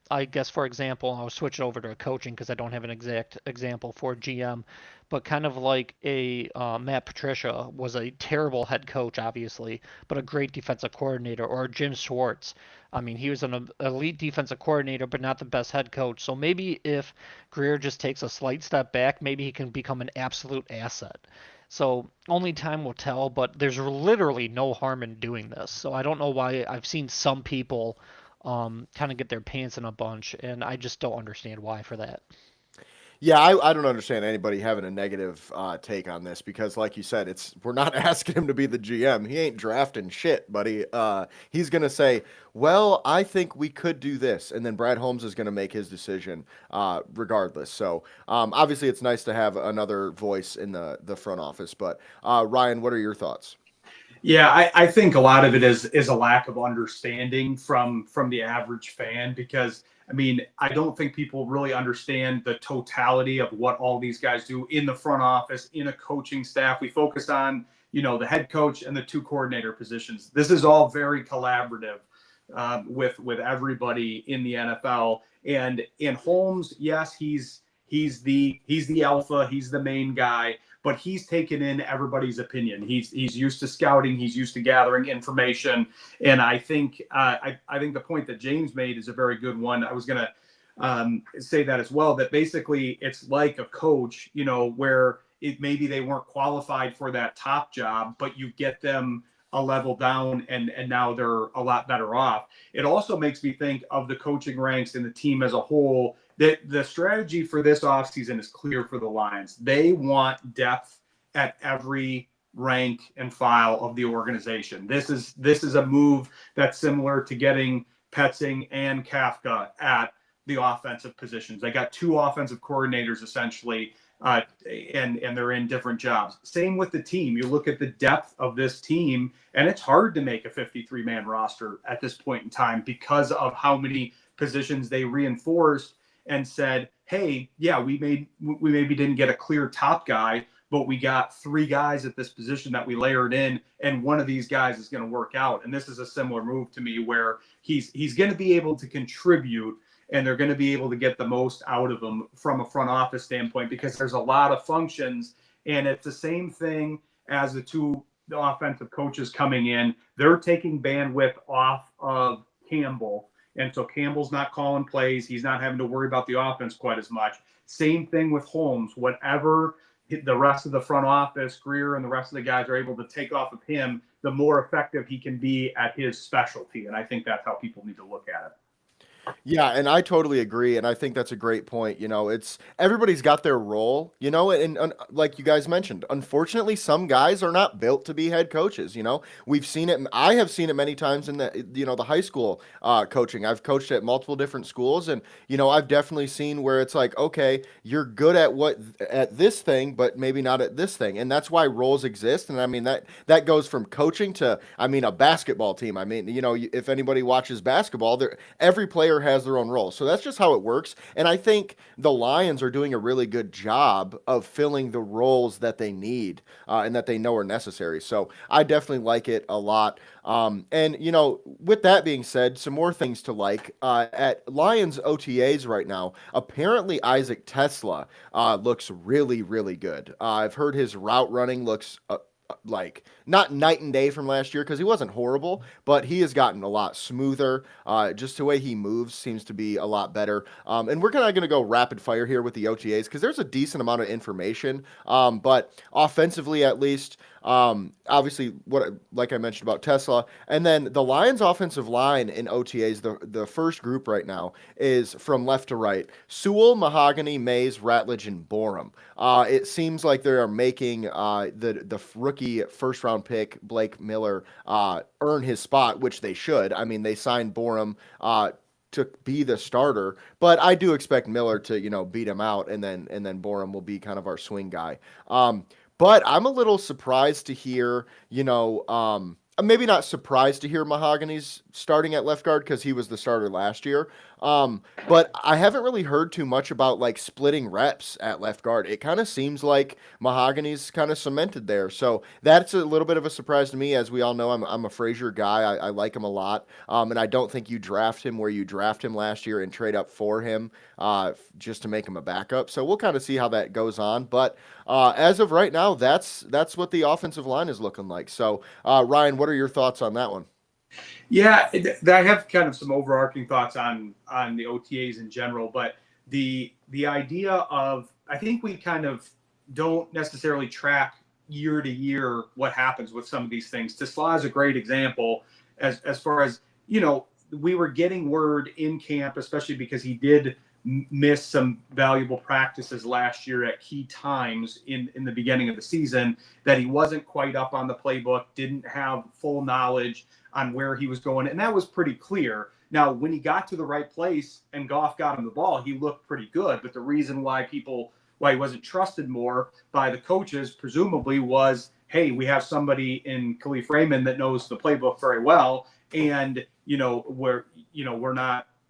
I guess, for example, I'll switch over to coaching because I don't have an exact example for GM, but kind of like a Matt Patricia was a terrible head coach, obviously, but a great defensive coordinator, or Jim Schwartz. I mean, he was an elite defensive coordinator, but not the best head coach. So maybe if Grier just takes a slight step back, maybe he can become an absolute asset. So only time will tell, but there's literally no harm in doing this. So I don't know why I've seen some people kind of get their pants in a bunch, and I just don't understand why for that. Yeah, I don't understand anybody having a negative take on this because, like you said, we're not asking him to be the GM. He ain't drafting shit, buddy. He's gonna say, "Well, I think we could do this," and then Brad Holmes is gonna make his decision regardless. So obviously, it's nice to have another voice in the front office. But Ryan, what are your thoughts? Yeah, I think a lot of it is a lack of understanding from the average fan because I mean I don't think people really understand the totality of what all these guys do in the front office, in a coaching staff. We focus on the head coach and the two coordinator positions. This is all very collaborative with everybody in the NFL. And in Holmes, yes, he's the alpha, he's the main guy, but he's taken in everybody's opinion. He's used to scouting, he's used to gathering information, and I think I think the point that James made is a very good one. I was gonna say that as well. That basically it's like a coach, where maybe they weren't qualified for that top job, but you get them a level down and now they're a lot better off. It also makes me think of the coaching ranks and the team as a whole, that the strategy for this offseason is clear for the Lions. They want depth at every rank and file of the organization. This is a move that's similar to getting Petzing and Kafka at the offensive positions. They got two offensive coordinators essentially, and they're in different jobs. Same with the team. You look at the depth of this team, and it's hard to make a 53-man roster at this point in time because of how many positions they reinforced and said, hey, yeah, we maybe didn't get a clear top guy, but we got three guys at this position that we layered in, and one of these guys is going to work out. And this is a similar move to me where he's going to be able to contribute, and they're going to be able to get the most out of them from a front office standpoint because there's a lot of functions. And it's the same thing as the offensive coaches coming in. They're taking bandwidth off of Campbell. And so Campbell's not calling plays. He's not having to worry about the offense quite as much. Same thing with Holmes. Whatever the rest of the front office, Greer and the rest of the guys are able to take off of him, the more effective he can be at his specialty. And I think that's how people need to look at it. Yeah, and I totally agree, and I think that's a great point. It's everybody's got their role, and like you guys mentioned, unfortunately, some guys are not built to be head coaches. We've seen it. I have seen it many times in the high school coaching. I've coached at multiple different schools, and I've definitely seen where it's like, okay, you're good at this thing, but maybe not at this thing, and that's why roles exist. And I mean that goes from coaching to, I mean, a basketball team. I mean, if anybody watches basketball, every player has their own role. So that's just how it works. And I think the Lions are doing a really good job of filling the roles that they need and that they know are necessary. So I definitely like it a lot. And with that being said, some more things to like at Lions OTAs right now. Apparently, Isaac Tesla looks really, really good. I've heard his route running looks like not night and day from last year because he wasn't horrible, but he has gotten a lot smoother. Just the way he moves seems to be a lot better. And we're kind of going to go rapid fire here with the OTAs because there's a decent amount of information. But offensively, at least, obviously, like I mentioned about Tesla, and then the Lions' offensive line in OTAs, the first group right now is from left to right: Sewell, Mahogany, Mays, Ratledge, and Borum. It seems like they are making the rookie first round pick Blake Miller earn his spot, which they should. I mean, they signed Borum to be the starter, but I do expect Miller to beat him out, and then Borum will be kind of our swing guy. But I'm a little surprised to hear, maybe not surprised to hear Mahogany's starting at left guard because he was the starter last year. But I haven't really heard too much about like splitting reps at left guard. It kind of seems like Mahogany's kind of cemented there. So that's a little bit of a surprise to me. As we all know, I'm a Frazier guy. I like him a lot. And I don't think you draft him where you draft him last year and trade up for him just to make him a backup. So we'll kind of see how that goes on. But as of right now, that's what the offensive line is looking like. So Ryan, what are your thoughts on that one? Yeah, I have kind of some overarching thoughts on the OTAs in general, but the idea of, I think we kind of don't necessarily track year to year what happens with some of these things. Tesla is a great example as far as, we were getting word in camp, especially because he did miss some valuable practices last year at key times in the beginning of the season, that he wasn't quite up on the playbook, didn't have full knowledge on where he was going. And that was pretty clear. Now, when he got to the right place and Goff got him the ball, he looked pretty good. But the reason why he wasn't trusted more by the coaches, presumably, was, hey, we have somebody in Khalif Raymond that knows the playbook very well. And,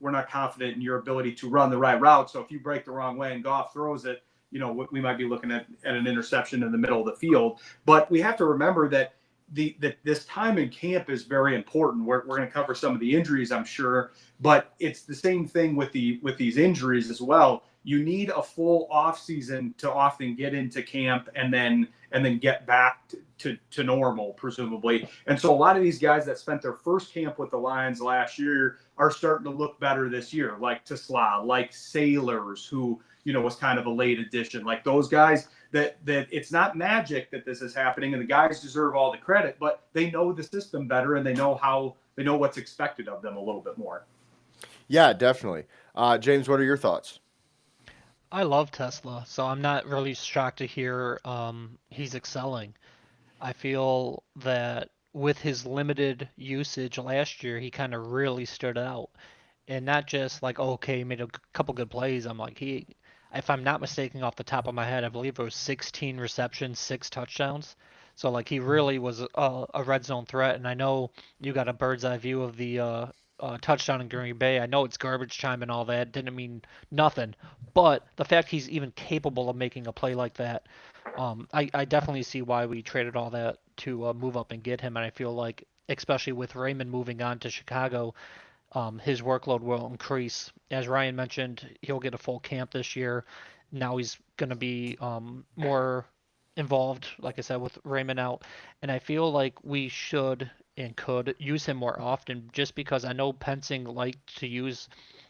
we're not confident in your ability to run the right route. So if you break the wrong way and Goff throws it, we might be looking at an interception in the middle of the field. But we have to remember that this time in camp is very important. We're going to cover some of the injuries, I'm sure, but it's the same thing with these injuries as well. You need a full off season to often get into camp and then get back to normal, presumably. And so a lot of these guys that spent their first camp with the Lions last year are starting to look better this year, like Tesla, like Sailors, who, was kind of a late addition, like those guys that it's not magic that this is happening, and the guys deserve all the credit, but they know the system better and they know what's expected of them a little bit more. Yeah, definitely. James, what are your thoughts? I love Tesla, so I'm not really shocked to hear he's excelling. I feel that with his limited usage last year, he kind of really stood out. And not just like, okay, he made a couple good plays. I'm like, if I'm not mistaken off the top of my head, I believe it was 16 receptions, 6 touchdowns. So like he really was a red zone threat. And I know you got a bird's eye view of the touchdown in Green Bay. I know it's garbage time and all that. Didn't mean nothing. But the fact he's even capable of making a play like that, I definitely see why we traded all that to move up and get him. And I feel like, especially with Raymond moving on to Chicago, his workload will increase. As Ryan mentioned, he'll get a full camp this year. Now he's going to be more involved, like I said, with Raymond out. And I feel like we should and could use him more often, just because I know Pensing liked to use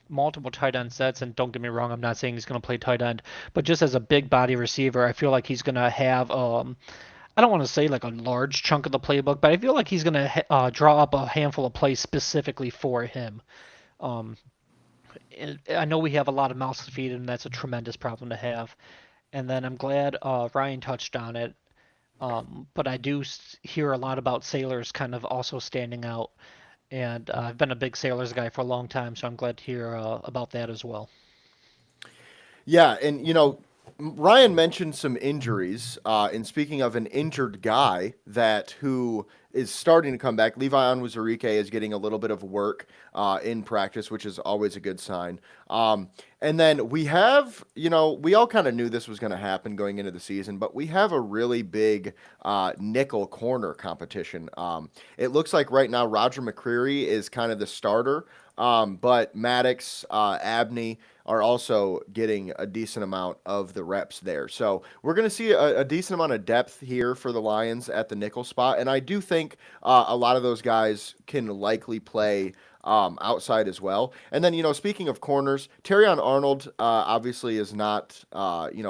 multiple tight end sets. And don't get me wrong, I'm not saying he's going to play tight end, but just as a big body receiver, I feel like he's going to have I don't want to say like a large chunk of the playbook, but I feel like he's going to draw up a handful of plays specifically for him. I know we have a lot of mouths to feed, and that's a tremendous problem to have. And then I'm glad Ryan touched on it. But I do hear a lot about Sailors kind of also standing out. And I've been a big Sailors guy for a long time, so I'm glad to hear about that as well. Yeah, and Ryan mentioned some injuries, and speaking of an injured guy who is starting to come back, Levi Onwuzurike is getting a little bit of work in practice, which is always a good sign. And then we have, we all kind of knew this was going to happen going into the season, but we have a really big nickel corner competition. It looks like right now Roger McCreary is kind of the starter, but Maddox, Abney are also getting a decent amount of the reps there. So we're going to see a decent amount of depth here for the Lions at the nickel spot. And I do think a lot of those guys can likely play outside as well. And then, speaking of corners, Terrion Arnold obviously is not,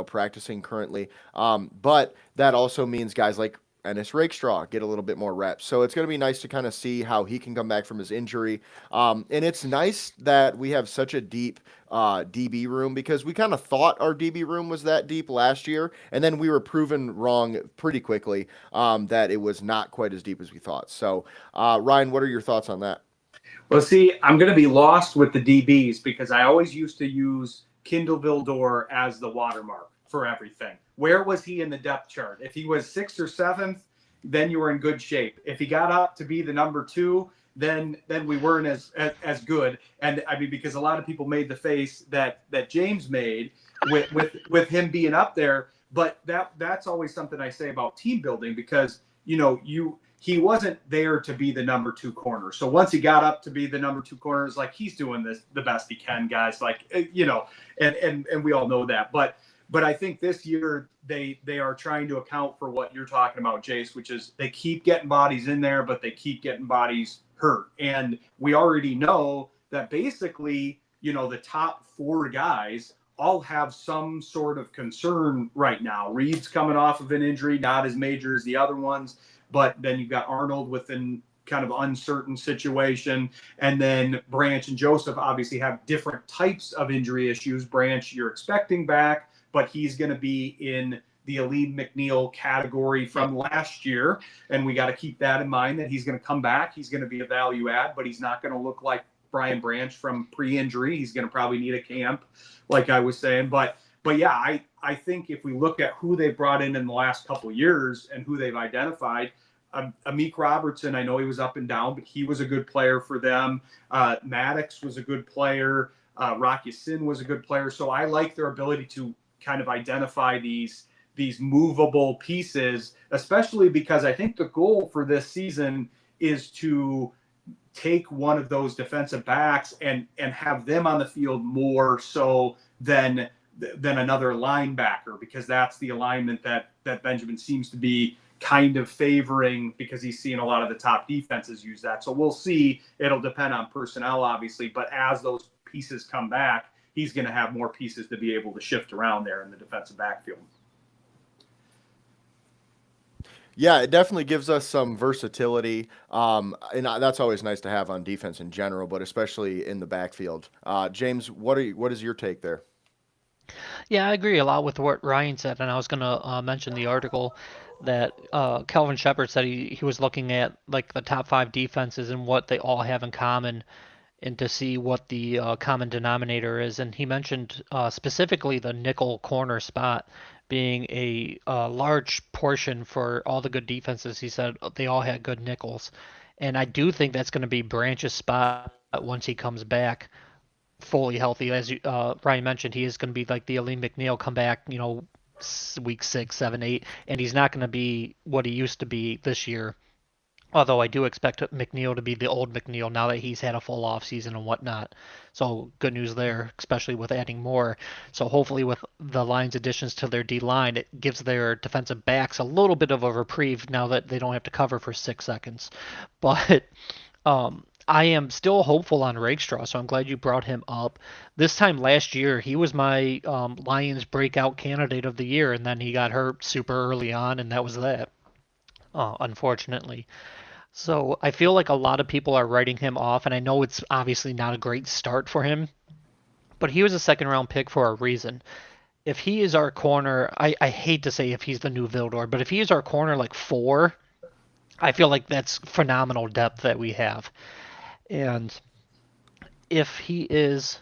practicing currently. But that also means guys like Ennis Rakestraw get a little bit more reps. So it's going to be nice to kind of see how he can come back from his injury. And it's nice that we have such a deep DB room, because we kind of thought our DB room was that deep last year, and then we were proven wrong pretty quickly that it was not quite as deep as we thought. So, Ryan, what are your thoughts on that? Well, see, I'm going to be lost with the DBs because I always used to use Kindle Vildor as the watermark for everything. Where was he in the depth chart? If he was 6th or 7th, then you were in good shape. If he got up to be the number 2, then we weren't as good. And I mean, because a lot of people made the face that James made with him being up there. But that's always something I say about team building, because he wasn't there to be the number 2 corner. So once he got up to be the number 2 corner, it's like, he's doing this the best he can, guys. Like, and we all know that. But I think this year they are trying to account for what you're talking about, Jace, which is they keep getting bodies in there, but they keep getting bodies hurt. And we already know that basically, the top 4 guys all have some sort of concern right now. Reed's coming off of an injury, not as major as the other ones, but then you've got Arnold with an kind of uncertain situation. And then Branch and Joseph obviously have different types of injury issues. Branch, you're expecting back, but he's going to be in the Alim McNeill category from last year. And we got to keep that in mind, that he's going to come back. He's going to be a value add, but he's not going to look like Brian Branch from pre-injury. He's going to probably need a camp, like I was saying. But yeah, I think if we look at who they brought in the last couple of years and who they've identified, Amik Robertson, I know he was up and down, but he was a good player for them. Maddox was a good player. Rock Ya-Sin was a good player. So I like their ability to kind of identify these movable pieces, especially because I think the goal for this season is to take one of those defensive backs and have them on the field more so than another linebacker, because that's the alignment that Benjamin seems to be kind of favoring, because he's seeing a lot of the top defenses use that. So we'll see. It'll depend on personnel, obviously, but as those pieces come back, he's going to have more pieces to be able to shift around there in the defensive backfield. Yeah, it definitely gives us some versatility, and that's always nice to have on defense in general, but especially in the backfield. James, what is your take there? Yeah, I agree a lot with what Ryan said, and I was gonna mention the article that Calvin Shepard said he was looking at like the top 5 defenses and what they all have in common, and to see what the common denominator is. And he mentioned specifically the nickel corner spot being a large portion for all the good defenses. He said they all had good nickels, and I do think that's going to be Branch's spot once he comes back fully healthy. As Ryan mentioned, he is going to be like the Alim McNeill, come back, week 6, 7, 8, and he's not going to be what he used to be this year. Although I do expect McNeill to be the old McNeill now that he's had a full off season and whatnot. So good news there, especially with adding more. So hopefully with the Lions' additions to their D line, it gives their defensive backs a little bit of a reprieve now that they don't have to cover for 6 seconds. But I am still hopeful on Rakestraw, so I'm glad you brought him up. This time last year, he was my Lions breakout candidate of the year, and then he got hurt super early on, and that was that, unfortunately. So I feel like a lot of people are writing him off, and I know it's obviously not a great start for him, but he was a second-round pick for a reason. If he is our corner, I hate to say if he's the new Vildor, but if he is our corner like 4, I feel like that's phenomenal depth that we have. And if he is,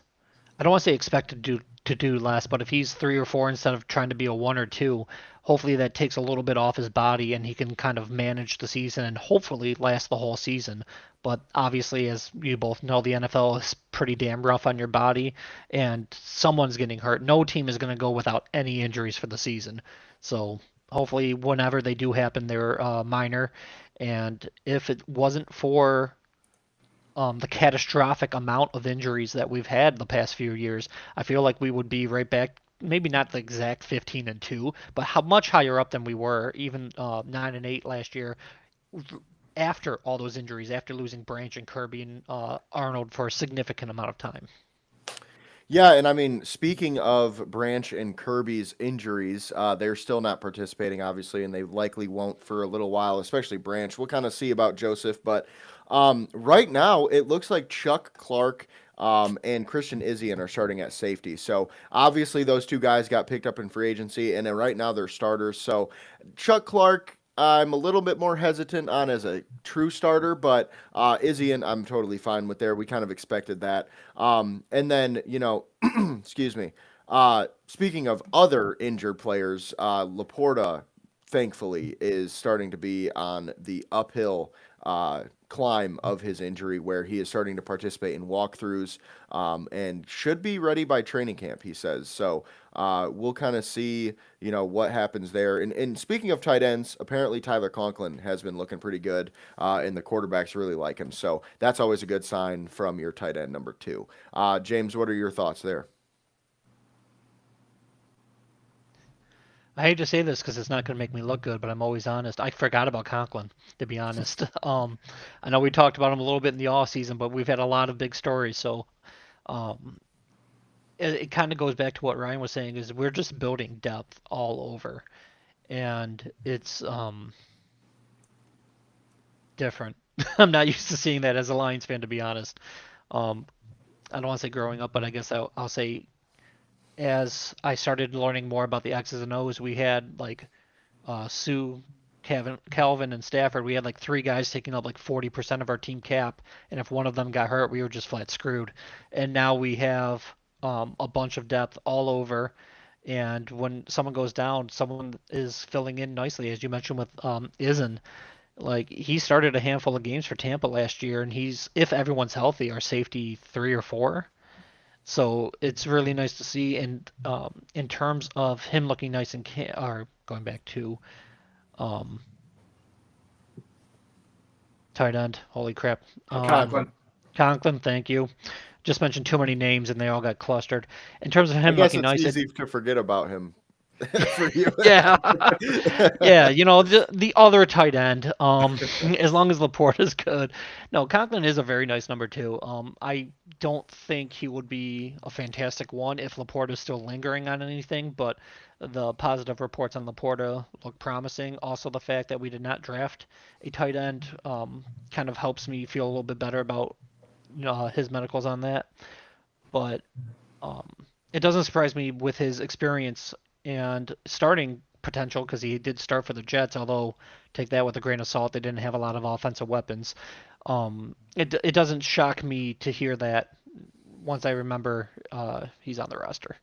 I don't want to say expected to do less, but if he's 3 or 4 instead of trying to be a 1 or 2, hopefully that takes a little bit off his body and he can kind of manage the season and hopefully last the whole season. But obviously, as you both know, the NFL is pretty damn rough on your body, and someone's getting hurt. No team is going to go without any injuries for the season. So hopefully whenever they do happen, they're minor. And if it wasn't for the catastrophic amount of injuries that we've had the past few years, I feel like we would be right back, maybe not the exact 15-2, but how much higher up than we were, even 9-8 last year, after all those injuries, after losing Branch and Kirby and Arnold for a significant amount of time. Yeah, and I mean, speaking of Branch and Kirby's injuries, they're still not participating, obviously, and they likely won't for a little while, especially Branch. We'll kind of see about Joseph, but right now it looks like Chuck Clark and Christian Izien are starting at safety. So obviously those 2 guys got picked up in free agency, and then right now they're starters. So Chuck Clark, I'm a little bit more hesitant on as a true starter, but Izien, I'm totally fine with there. We kind of expected that. And then, excuse me. Speaking of other injured players, Laporta, thankfully, is starting to be on the uphill climb of his injury, where he is starting to participate in walkthroughs and should be ready by training camp, he says. So we'll kind of see, what happens there. And speaking of tight ends, apparently Tyler Conklin has been looking pretty good, and the quarterbacks really like him. So that's always a good sign from your tight end number 2. James, what are your thoughts there? I hate to say this because it's not going to make me look good, but I'm always honest. I forgot about Conklin, to be honest. I know we talked about him a little bit in the off season, but we've had a lot of big stories. So it kind of goes back to what Ryan was saying, is we're just building depth all over, and it's different. I'm not used to seeing that as a Lions fan, to be honest. Um, I don't want to say growing up, but I guess I'll say as I started learning more about the X's and O's, we had like Sue, Calvin, and Stafford. We had like three guys taking up like 40% of our team cap, and if one of them got hurt, we were just flat screwed. And now we have a bunch of depth all over. And when someone goes down, someone is filling in nicely, as you mentioned with Izen. Like he started a handful of games for Tampa last year, and he's, if everyone's healthy, our safety 3 or 4. So it's really nice to see. And in terms of him looking nice and or going back to um, tight end, holy crap, Conklin. Conklin. Thank you. Just mentioned too many names, and they all got clustered. In terms of I him guess looking it's nice, easy to forget about him for you. yeah, yeah, the other tight end. As long as Laporte is good. No, Conklin is a very nice number 2. I don't think he would be a fantastic one if Laporta is still lingering on anything, but the positive reports on Laporta look promising. Also, the fact that we did not draft a tight end kind of helps me feel a little bit better about his medicals on that. But um, it doesn't surprise me with his experience and starting potential, because he did start for the Jets, although take that with a grain of salt. They didn't have a lot of offensive weapons. It doesn't shock me to hear that once I remember he's on the roster.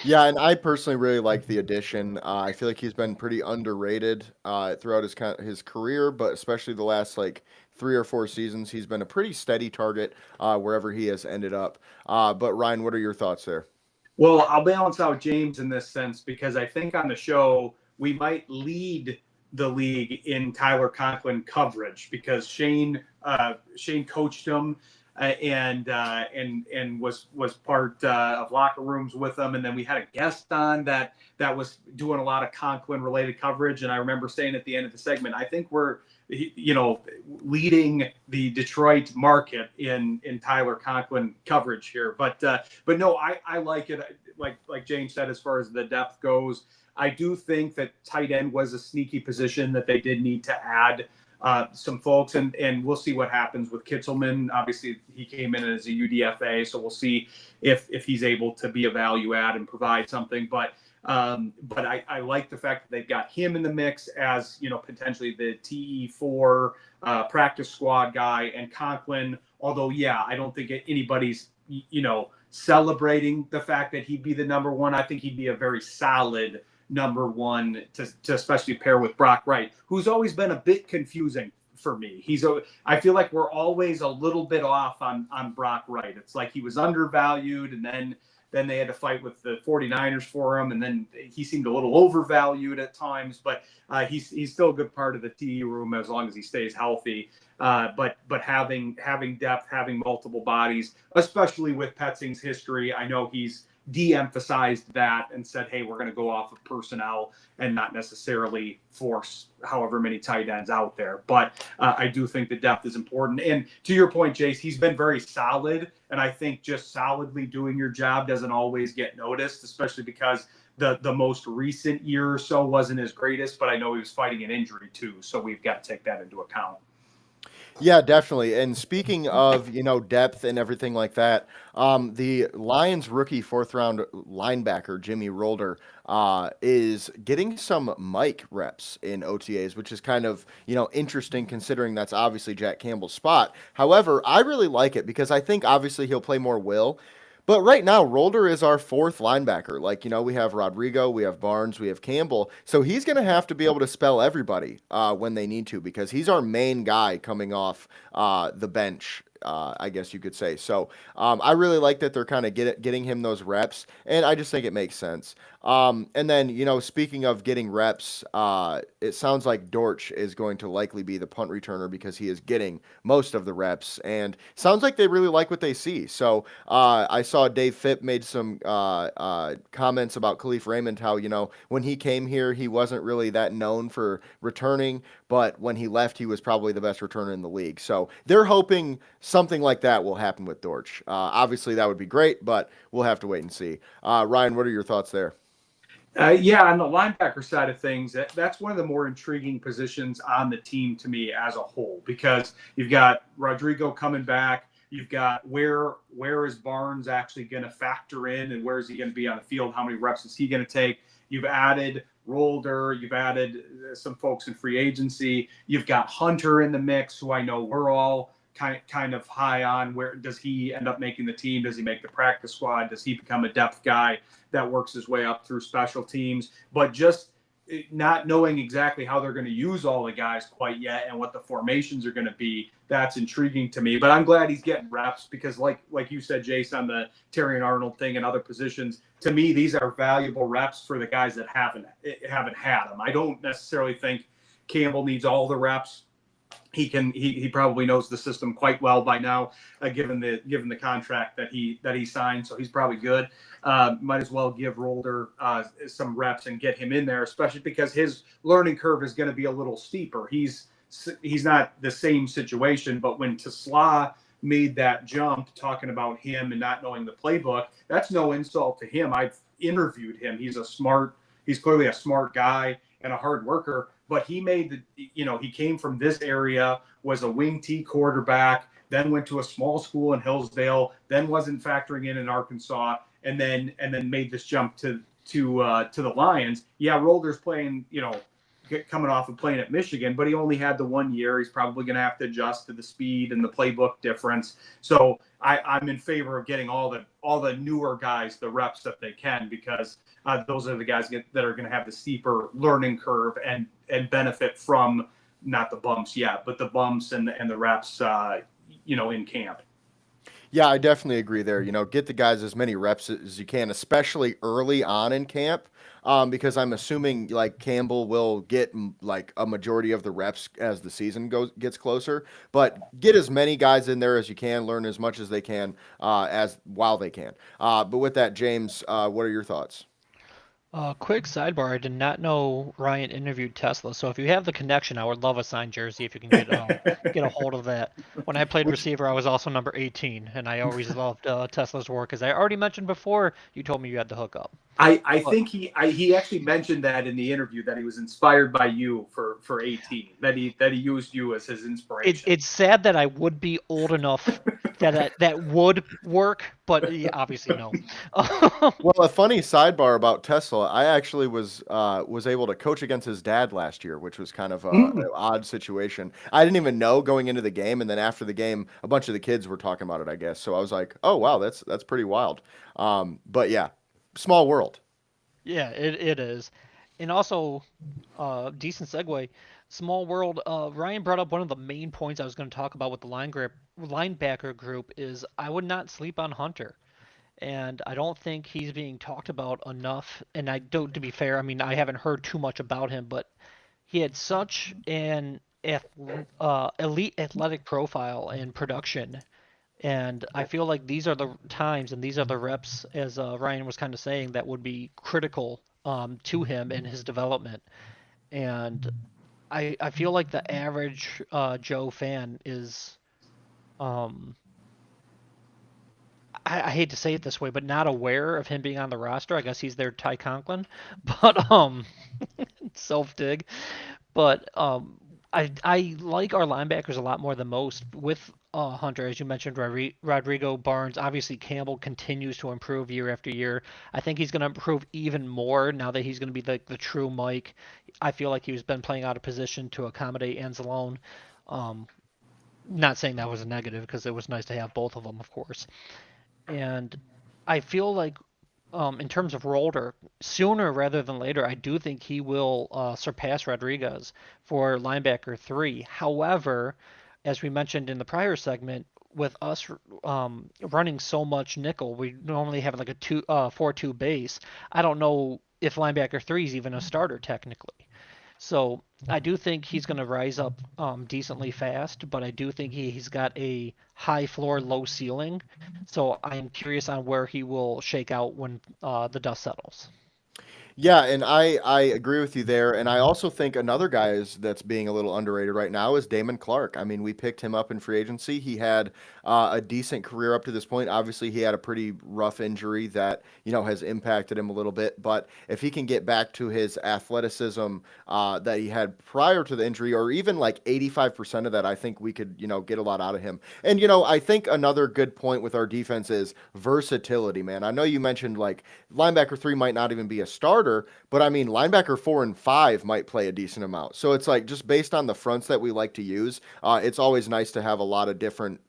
Yeah, and I personally really like the addition. I feel like he's been pretty underrated throughout his career, but especially the last like 3 or 4 seasons, he's been a pretty steady target wherever he has ended up. But Ryan, what are your thoughts there? Well, I'll balance out James in this sense because I think on the show we might lead the league in Tyler Conklin coverage because Shane coached him and was part of locker rooms with him, and then we had a guest on that was doing a lot of Conklin related coverage, and I remember saying at the end of the segment, I think we're leading the Detroit market in Tyler Conklin coverage here. But no, I like it. Like James said, as far as the depth goes, I do think that tight end was a sneaky position that they did need to add some folks, and we'll see what happens with Kitzelman. Obviously, he came in as a UDFA, so we'll see if he's able to be a value add and provide something. But I like the fact that they've got him in the mix as potentially the TE4 practice squad guy, and Conklin. Although, yeah, I don't think anybody's celebrating the fact that he'd be the number one. I think he'd be a very solid number one to especially pair with Brock Wright, who's always been a bit confusing for me. I feel like we're always a little bit off on Brock Wright. It's like he was undervalued, and then they had to fight with the 49ers for him, and then he seemed a little overvalued at times, but he's still a good part of the TE room as long as he stays healthy. But having depth, having multiple bodies, especially with Petzing's history, I know he's de-emphasized that and said, hey, we're going to go off of personnel and not necessarily force however many tight ends out there. But I do think the depth is important. And to your point, Jace, he's been very solid. And I think just solidly doing your job doesn't always get noticed, especially because the most recent year or so wasn't his greatest. But I know he was fighting an injury too. So we've got to take that into account. Yeah, definitely. And speaking of, depth and everything like that, the Lions rookie 4th-round linebacker, Jimmy Rolder, is getting some mic reps in OTAs, which is kind of, interesting considering that's obviously Jack Campbell's spot. However, I really like it because I think obviously he'll play more Will. But right now, Rolder is our 4th linebacker. Like, we have Rodrigo, we have Barnes, we have Campbell. So he's going to have to be able to spell everybody when they need to because he's our main guy coming off the bench, I guess you could say. So I really like that they're kind of getting him those reps, and I just think it makes sense. And then, speaking of getting reps, it sounds like Dortch is going to likely be the punt returner because he is getting most of the reps. And sounds like they really like what they see. So I saw Dave Phipp made some comments about Khalif Raymond, how, when he came here, he wasn't really that known for returning, but when he left, he was probably the best returner in the league. So they're hoping something like that will happen with Dortch. Obviously, that would be great, but we'll have to wait and see. Ryan, what are your thoughts there? Yeah, on the linebacker side of things, that's one of the more intriguing positions on the team to me as a whole, because you've got Rodrigo coming back. You've got where is Barnes actually going to factor in, and where is he going to be on the field? How many reps is he going to take? You've added Rolder. You've added some folks in free agency. You've got Hunter in the mix, who I know we're all kind of high on. Where does he end up making the team? Does he make the practice squad? Does he become a depth guy that works his way up through special teams? But just not knowing exactly how they're going to use all the guys quite yet and what the formations are going to be, that's intriguing to me. But I'm glad he's getting reps, because like you said, Jace, on the Terrion Arnold thing and other positions, to me, these are valuable reps for the guys that haven't had them. I don't necessarily think Campbell needs all the reps. He probably knows the system quite well by now, given the contract that he signed. So he's probably good. Might as well give Rolder some reps and get him in there, especially because his learning curve is going to be a little steeper. He's not the same situation, but when Tesla made that jump, talking about him and not knowing the playbook, that's no insult to him. I've interviewed him. He's clearly a smart guy and a hard worker. But he he came from this area, was a wing T quarterback, then went to a small school in Hillsdale, then wasn't factoring in Arkansas, and then made this jump to the Lions. Yeah, Rolder's playing, coming off of playing at Michigan, but he only had the 1 year. He's probably going to have to adjust to the speed and the playbook difference. So I'm in favor of getting all the newer guys the reps that they can, because those are the guys that are going to have the steeper learning curve and benefit from not the bumps yet, but the bumps and the reps, in camp. Yeah, I definitely agree there. Get the guys as many reps as you can, especially early on in camp, because I'm assuming like Campbell will get like a majority of the reps as the season gets closer. But get as many guys in there as you can, learn as much as they can while they can. But with that, James, what are your thoughts? Quick sidebar, I did not know Ryan interviewed Tesla, so if you have the connection, I would love a signed jersey if you can get a hold of that. When I played receiver, I was also number 18, and I always loved Tesla's work, as I already mentioned before. You told me you had the hookup. I think he actually mentioned that in the interview, that he was inspired by you for 18, that he used you as his inspiration. It's sad that I would be old enough that would work, but obviously no. Well, a funny sidebar about Tesla, I actually was able to coach against his dad last year, which was kind of an odd situation. I didn't even know going into the game, and then after the game, a bunch of the kids were talking about it, I guess. So I was like, oh wow, that's pretty wild. But yeah. Small world. Yeah, it is. And also, decent segue, small world. Ryan brought up one of the main points I was going to talk about with the linebacker group is I would not sleep on Hunter. And I don't think he's being talked about enough. And to be fair, I mean, I haven't heard too much about him, but he had such an elite athletic profile and production. And I feel like these are the times and these are the reps, as Ryan was kind of saying, that would be critical to him in his development. And I feel like the average Joe fan is, I hate to say it this way, but not aware of him being on the roster. I guess he's their Ty Conklin, but self dig. But I like our linebackers a lot more than most. With Hunter, as you mentioned, Rodrigo, Barnes, obviously Campbell continues to improve year after year. I think he's going to improve even more now that he's going to be the true Mike. I feel like he's been playing out of position to accommodate Anzalone. Not saying that was a negative, because it was nice to have both of them, of course. And I feel like in terms of Rolder, sooner rather than later, I do think he will surpass Rodriguez for linebacker 3. However, as we mentioned in the prior segment, with us running so much nickel, we normally have like a 4-2 base. I don't know if linebacker 3 is even a starter technically. So I do think he's going to rise up decently fast, but I do think he's got a high floor, low ceiling. So I'm curious on where he will shake out when the dust settles. Yeah, and I agree with you there. And I also think another guy that's being a little underrated right now is Damon Clark. I mean, we picked him up in free agency. He had a decent career up to this point. Obviously, he had a pretty rough injury that, has impacted him a little bit. But if he can get back to his athleticism that he had prior to the injury, or even like 85% of that, I think we could, get a lot out of him. And, I think another good point with our defense is versatility, man. I know you mentioned like linebacker 3 might not even be a starter, but I mean, linebacker 4 and 5 might play a decent amount. So it's like just based on the fronts that we like to use, it's always nice to have a lot of different,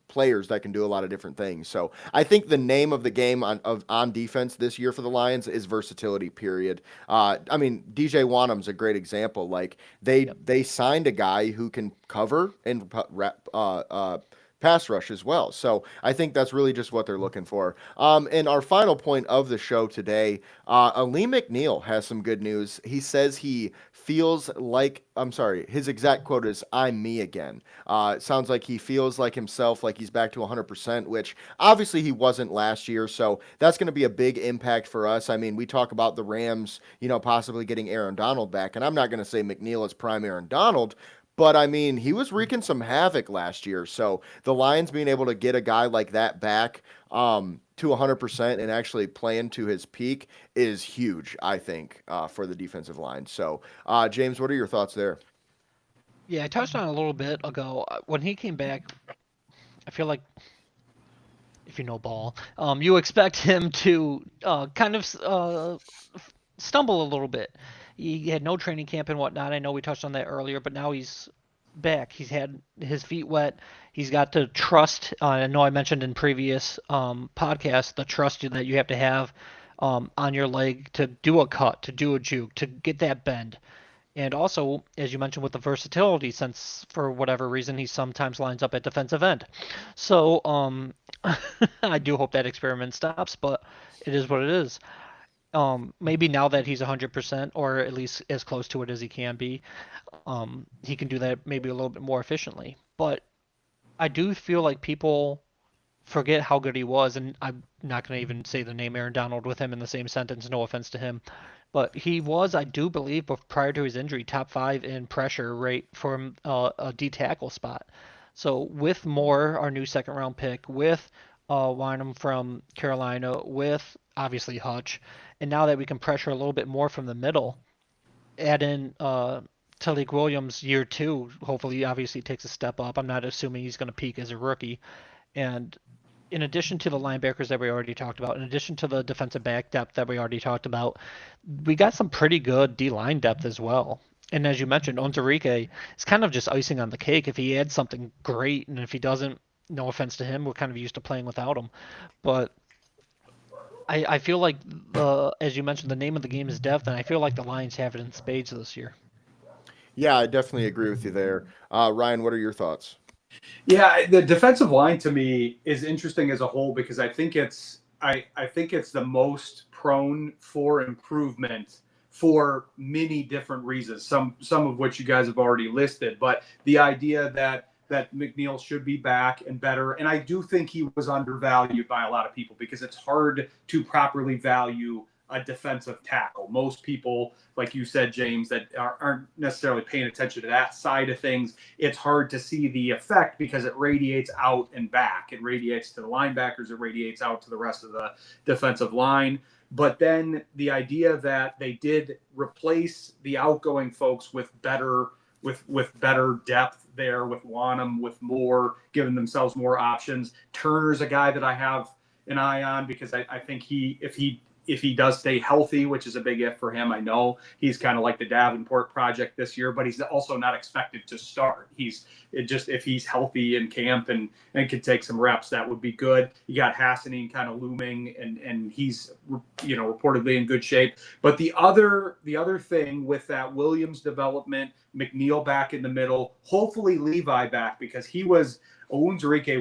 players that can do a lot of different things. So I think the name of the game on defense this year for the Lions is versatility. Period. I mean, DJ Wanham's a great example. Like they signed a guy who can cover and pass rush as well. So I think that's really just what they're looking for. And our final point of the show today, Aleem McNeil has some good news. He says he feels like, his exact quote is, "I'm me again." It sounds like he feels like himself, like he's back to 100%, which obviously he wasn't last year. So that's going to be a big impact for us. I mean, we talk about the Rams, possibly getting Aaron Donald back, and I'm not going to say McNeil is prime Aaron Donald, but I mean, he was wreaking some havoc last year. So the Lions being able to get a guy like that back to 100% and actually playing to his peak is huge, I think, for the defensive line. So, James, what are your thoughts there? Yeah, I touched on it a little bit ago. When he came back, I feel like, if you know ball, you expect him to kind of stumble a little bit. He had no training camp and whatnot. I know we touched on that earlier, but now he's back. He's had his feet wet. He's got to trust. I know I mentioned in previous podcasts the trust that you have to have on your leg to do a cut, to do a juke, to get that bend. And also, as you mentioned, with the versatility, since for whatever reason he sometimes lines up at defensive end. So I do hope that experiment stops, but it is what it is. Maybe now that he's 100%, or at least as close to it as he can be, he can do that maybe a little bit more efficiently. But I do feel like people forget how good he was, and I'm not going to even say the name Aaron Donald with him in the same sentence, no offense to him. But he was, I do believe, prior to his injury, top 5 in pressure rate for a D tackle spot. So with Moore, our new second round pick, with Wynham from Carolina, with obviously Hutch, and now that we can pressure a little bit more from the middle, add in Talik Williams year 2, hopefully obviously takes a step up. I'm not assuming he's going to peak as a rookie. And in addition to the linebackers that we already talked about, in addition to the defensive back depth that we already talked about, we got some pretty good D-line depth as well. And as you mentioned, Onwuzurike is kind of just icing on the cake. If he adds something, great. And if he doesn't, no offense to him, we're kind of used to playing without him. But I feel like, as you mentioned, the name of the game is depth, and I feel like the Lions have it in spades this year. Yeah, I definitely agree with you there. Ryan, what are your thoughts? Yeah, the defensive line to me is interesting as a whole because I think it's the most prone for improvement for many different reasons. Some of which you guys have already listed, but the idea that McNeil should be back and better, and I do think he was undervalued by a lot of people because it's hard to properly value a defensive tackle. Most people, like you said, James, that aren't necessarily paying attention to that side of things, it's hard to see the effect because it radiates out and back. It radiates to the linebackers. It radiates out to the rest of the defensive line. But then the idea that they did replace the outgoing folks with better depth there, with Wanham, with Moore, giving themselves more options. Turner's a guy that I have an eye on because I think if he does stay healthy, which is a big if for him, I know he's kind of like the Davenport project this year, but he's also not expected to start. If he's healthy in camp and can take some reps, that would be good. You got Hassanin kind of looming, and he's reportedly in good shape. But the other thing with that Williams development, McNeil back in the middle, hopefully Levi back, because Onwuzurike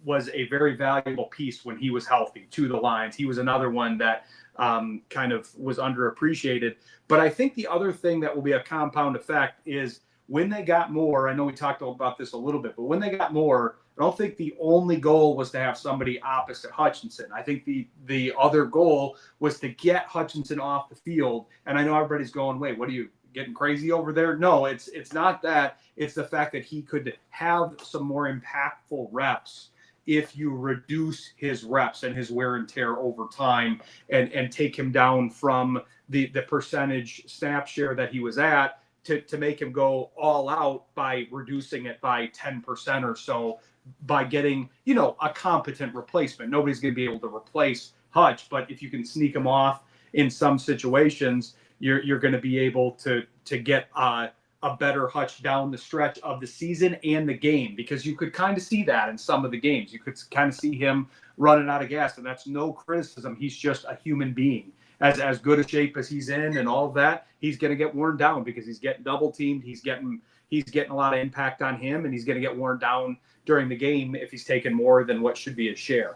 was a very valuable piece when he was healthy to the Lions. He was another one that kind of was underappreciated. But I think the other thing that will be a compound effect is when they got Moore. I know we talked about this a little bit, but when they got Moore, I don't think the only goal was to have somebody opposite Hutchinson. I think the other goal was to get Hutchinson off the field. And I know everybody's going, wait, what are you getting crazy over there? No, it's not that. It's the fact that he could have some more impactful reps if you reduce his reps and his wear and tear over time and take him down from the percentage snap share that he was at to make him go all out by reducing it by 10% or so, by getting, a competent replacement. Nobody's going to be able to replace Hutch, but if you can sneak him off in some situations, you're going to be able to get a better Hutch down the stretch of the season and the game, because you could kind of see that in some of the games. You could kind of see him running out of gas, and that's no criticism. He's just a human being. As good a shape as he's in and all of that, he's going to get worn down because he's getting double teamed. He's getting a lot of impact on him, and he's going to get worn down during the game if he's taking more than what should be his share.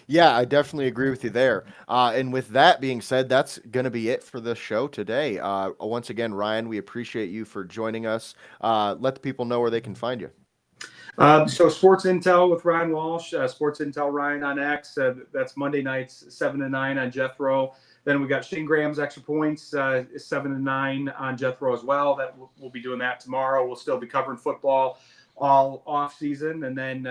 Yeah, I definitely agree with you there. And with that being said, that's going to be it for the show today. Once again, Ryan, we appreciate you for joining us. Let the people know where they can find you. So Sports Intel with Ryan Walsh, Sports Intel Ryan on X. That's Monday nights, 7 to 9 on Jethro. Then we got Shane Graham's Extra Points, 7 to 9 on Jethro as well. That we'll be doing that tomorrow. We'll still be covering football all off season. And then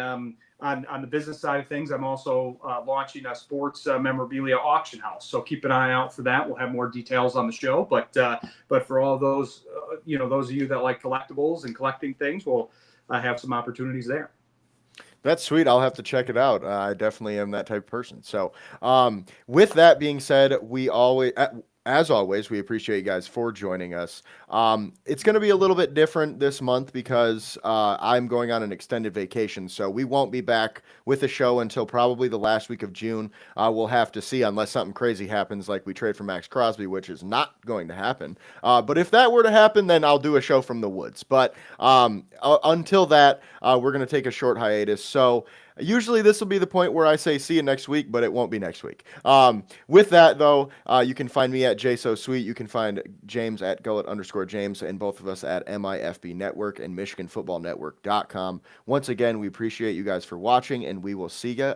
on the business side of things, I'm also launching a sports memorabilia auction house. So keep an eye out for that. We'll have more details on the show. But for all those, those of you that like collectibles and collecting things, we'll have some opportunities there. That's sweet. I'll have to check it out. I definitely am that type of person. So with that being said, as always, we appreciate you guys for joining us. It's going to be a little bit different this month because I'm going on an extended vacation, so we won't be back with the show until probably the last week of June. We'll have to see, unless something crazy happens like we trade for Max Crosby, which is not going to happen. But if that were to happen, then I'll do a show from the woods. But until that, we're going to take a short hiatus. So usually this will be the point where I say see you next week, but it won't be next week. With that, though, you can find me at JSoSweet. You can find James at Gullett_James, and both of us at MIFB Network and MichiganFootballNetwork.com. Once again, we appreciate you guys for watching, and we will see you